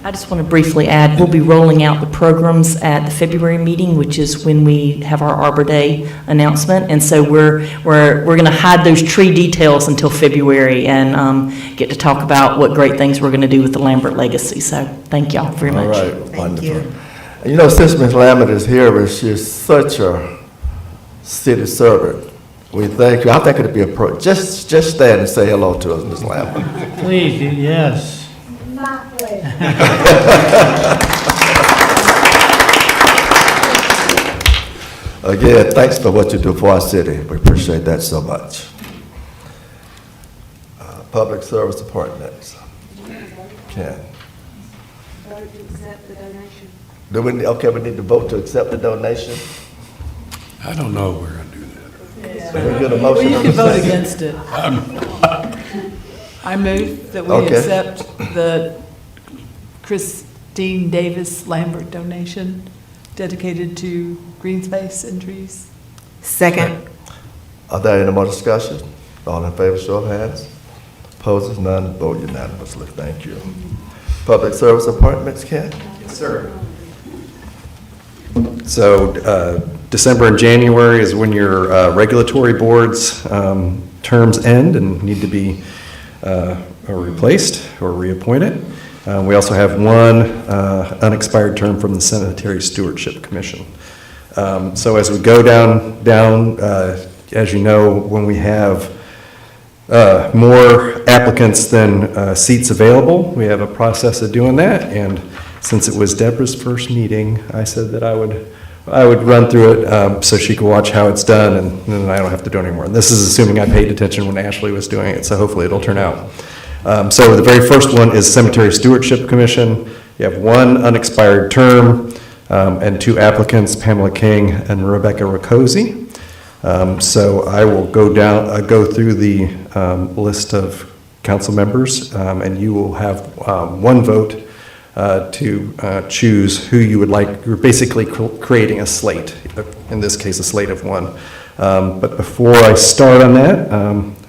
I just want to briefly add, we'll be rolling out the programs at the February meeting, which is when we have our Arbor Day announcement. And so we're going to hide those tree details until February and get to talk about what great things we're going to do with the Lambert legacy. So thank y'all very much.
All right, wonderful. And you know, since Ms. Lambert is here, she's such a city servant. We thank you. I think it'd be just stand and say hello to us, Ms. Lambert.
Please, yes.
Again, thanks for what you do for our city. We appreciate that so much. Public service appointments. Ken.
Vote to accept the donation.
We need to vote to accept the donation.
I don't know if we're going to do that.
So we get a motion.
Well, you
on
can
the
vote
second.
against it. I move that we
Okay.
accept the Christine Davis Lambert donation dedicated to green space and trees.
Second.
Are there any more discussion? All in favor, show of hands. Opposers, none, vote unanimously. Thank you. Public service appointments, Ken?
Yes, sir. So December and January is when your regulatory boards terms end and need to be replaced or reappointed. We also have one unexpired term from the Sanitary Stewardship Commission. So as we go down, as you know, when we have more applicants than seats available, we have a process of doing that. And since it was Deborah's first meeting, I said that I would run through it so she could watch how it's done, and then I don't have to do it anymore. And this is assuming I paid attention when Ashley was doing it, so hopefully it'll turn out. So the very first one is Cemetery Stewardship Commission. You have one unexpired term and two applicants, Pamela King and Rebecca Riccozzi. So I will go through the list of council members, and you will have one vote to choose who you would like. You're basically creating a slate, in this case a slate of one. But before I start on that,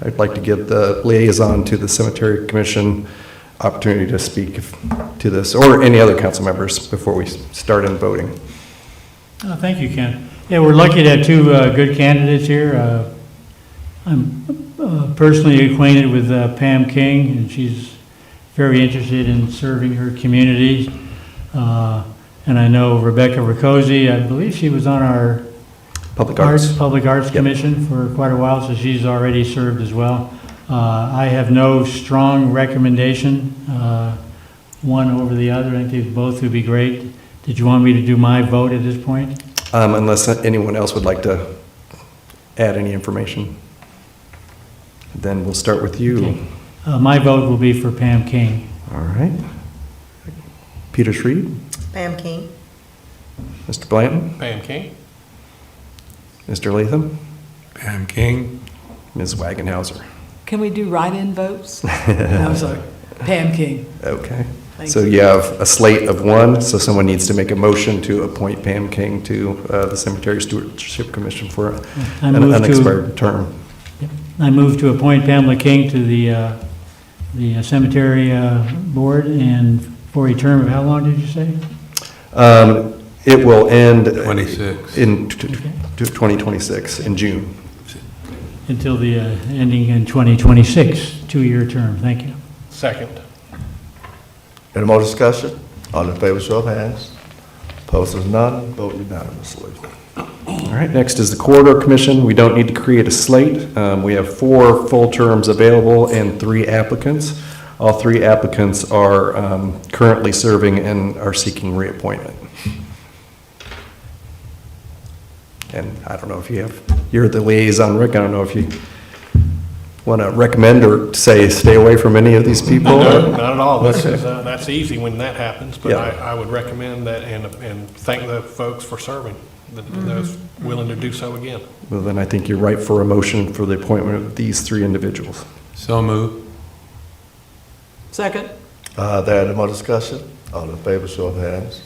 I'd like to give the liaison to the Cemetery Commission opportunity to speak to this, or any other council members before we start in voting.
Thank you, Ken. Yeah, we're lucky to have two good candidates here. I'm personally acquainted with Pam King, and she's very interested in serving her community. And I know Rebecca Riccozzi, I believe she was on our
Public Arts.
Public Arts
Yep.
Commission for quite a while, so she's already served as well. I have no strong recommendation, one over the other. I think both would be great. Did you want me to do my vote at this point?
Unless anyone else would like to add any information. Then we'll start with you.
Okay. My vote will be for Pam King.
All right. Peter Schreed,
Pam King.
Mr. Blanton,
Pam King?
Mr. Latham,
Pam King.
Ms. Wagenhauser.
Can we do write-in votes? No, I'm sorry. Pam King.
Okay.
Thank
So you have a slate of one, so someone needs to make a motion to appoint Pam King to the Cemetery Stewardship Commission for
I
an
move to-
unexpired term.
I move to appoint Pamela King to the cemetery board, and for a term of how long did you say?
It will end
26.
in 2026, in June.
Until the ending in 2026, two-year term. Thank you.
Second.
Any more discussion? All in favor, show of hands. Opposed is none, vote unanimously.
All right, next is the Corridor Commission. We don't need to create a slate. We have 4 full terms available and 3 applicants. All 3 applicants are currently serving and are seeking reappointment. And I don't know if you're the liaison, Rick, I don't know if you want to recommend or say stay away from any of these people?
No, not at all.
Okay.
That's easy when that happens, but
Yeah.
I would recommend that and thank the folks for serving, those willing to do so again.
Well, then I think you're right for a motion for the appointment of these 3 individuals.
So move.
Second.
There any more discussion? All in favor, show of hands.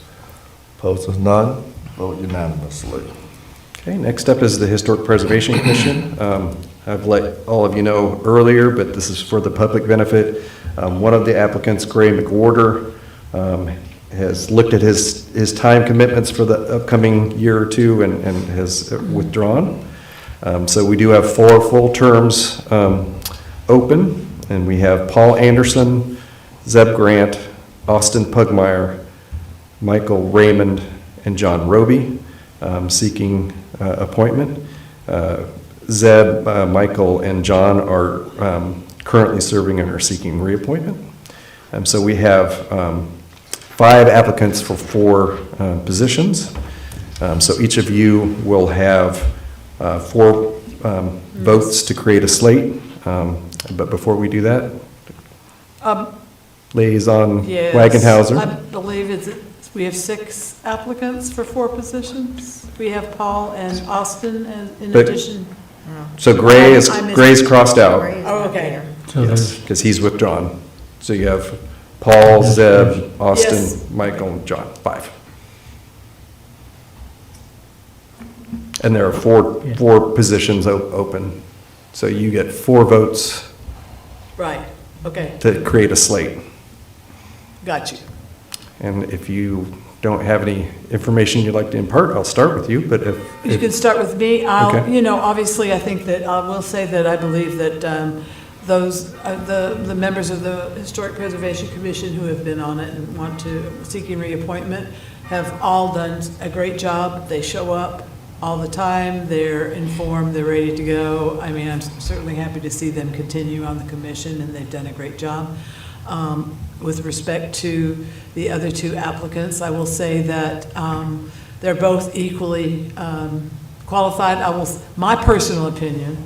Opposed is none, vote unanimously.
Okay, next up is the Historic Preservation Commission. I've let all of you know earlier, but this is for the public benefit. One of the applicants, Gray McWhorter, has looked at his time commitments for the upcoming year or two and has withdrawn. So we do have 4 full terms open, and we have Paul Anderson, Zeb Grant, Austin Pugmire, Michael Raymond, and John Roby seeking appointment. Zeb, Michael, and John are currently serving and are seeking reappointment. So we have 5 applicants for 4 positions. So each of you will have 4 votes to create a slate. But before we do that, Liaison
Yes.
Wagenhauser.
I believe we have 6 applicants for 4 positions. We have Paul and Austin in
But-
addition.
So Gray is,
I missed-
Gray's crossed out.
Oh, okay.
So
Yes,
there's,
because he's withdrawn. So you have Paul, Zeb, Austin,
Yes.
Michael, and John, 5. And there are four positions open. So you get 4 votes
Right, okay,
to create a slate.
got you.
And if you don't have any information you'd like to impart, I'll start with you, but if.
You can start with me. I'll,
Okay.
you know, obviously, I think that, I will say that I believe that those, the members of the Historic Preservation Commission who have been on it and want to, seeking reappointment, have all done a great job. They show up all the time, they're informed, they're ready to go. I mean, I'm certainly happy to see them continue on the commission, and they've done a great job. With respect to the other 2 applicants, I will say that they're both equally qualified. My personal opinion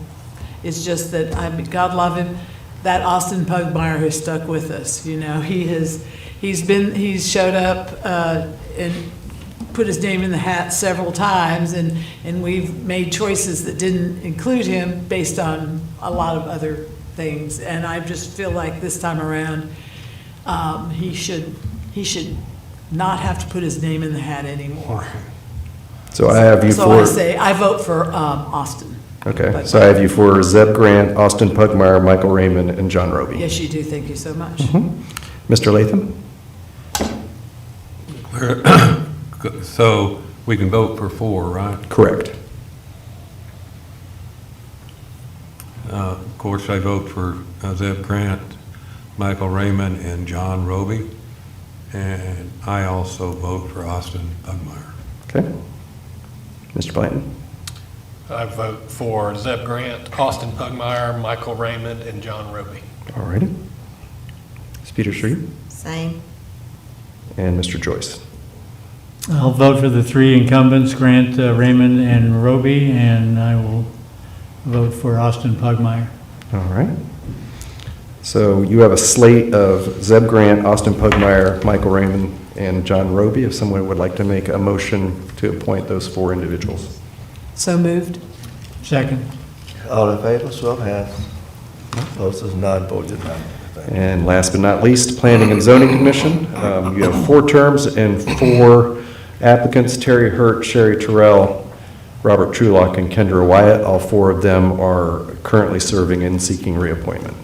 is just that, God love him, that Austin Pugmire has stuck with us. You know, he's showed up and put his name in the hat several times, and we've made choices that didn't include him based on a lot of other things. And I just feel like this time around, he should not have to put his name in the hat anymore.
So I have you for.
So I say, I vote for Austin.
Okay, so I have you for Zeb Grant, Austin Pugmire, Michael Raymond, and John Roby.
Yes, you do. Thank you so much.
Mr. Latham?
So we can vote for 4, right?
Correct.
Of course, I vote for Zeb Grant, Michael Raymond, and John Roby. And I also vote for Austin Pugmire.
Okay. Mr. Blanton?
I vote for Zeb Grant, Austin Pugmire, Michael Raymond, and John Roby.
All righty. Ms. Peter Street
Same.
and Mr. Joyce.
I'll vote for the three incumbents, Grant, Raymond, and Roby, and I will vote for Austin Pugmire.
All right. So you have a slate of Zeb Grant, Austin Pugmire, Michael Raymond, and John Roby. If someone would like to make a motion to appoint those four individuals.
So moved.
Second.
All in favor, show of hands. Opposed is none, vote unanimous.
And last but not least, Planning and Zoning Commission. You have 4 terms and 4 applicants, Terry Hurt, Sherry Terrell, Robert Trulock, and Kendra Wyatt. All 4 of them are currently serving and seeking reappointment.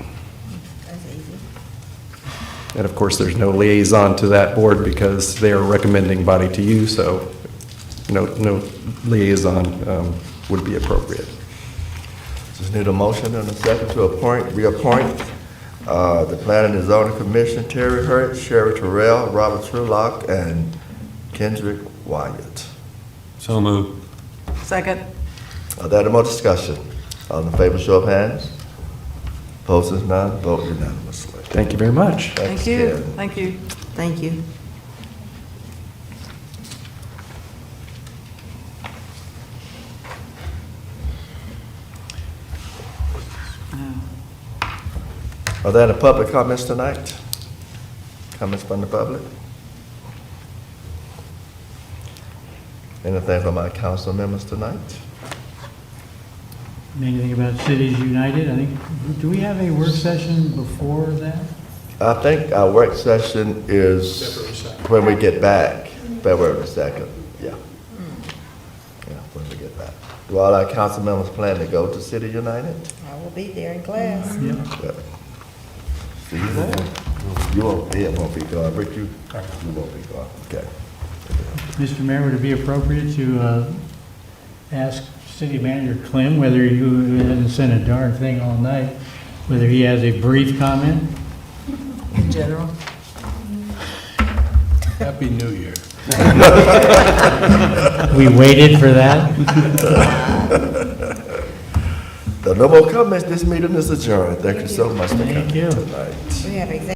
And of course, there's no liaison to that board because they are recommending body to you, so no liaison would be appropriate.
Just need a motion and a second to reappoint the Planning and Zoning Commission, Terry Hurt, Sherry Terrell, Robert Trulock, and Kendrick Wyatt.
So moved.
Second.
Are there any more discussion? All in favor, show of hands. Opposed is none, vote unanimously.
Thank you very much.
Thank you. Thank you.
Thank you.
Are there any public comments tonight? Comments from the public? Anything from our council members tonight?
Anything about Cities United? I think, do we have a work session before that?
I think our work session is when we get back, February 2nd, yeah. Yeah, when we get back. Do all our council members plan to go to City United?
I will be there in class.
Yeah. See you there. You won't be gone, Rick, you won't be gone, okay.
Mr. Mayor, would it be appropriate to ask City Manager Clem, whether who hasn't sent a darn thing all night, whether he has a brief comment?
In general.
Happy New Year.
We waited for that.
No more comments, this meeting is adjourned. Thank you so much for coming
Thank you.
tonight.
We have executive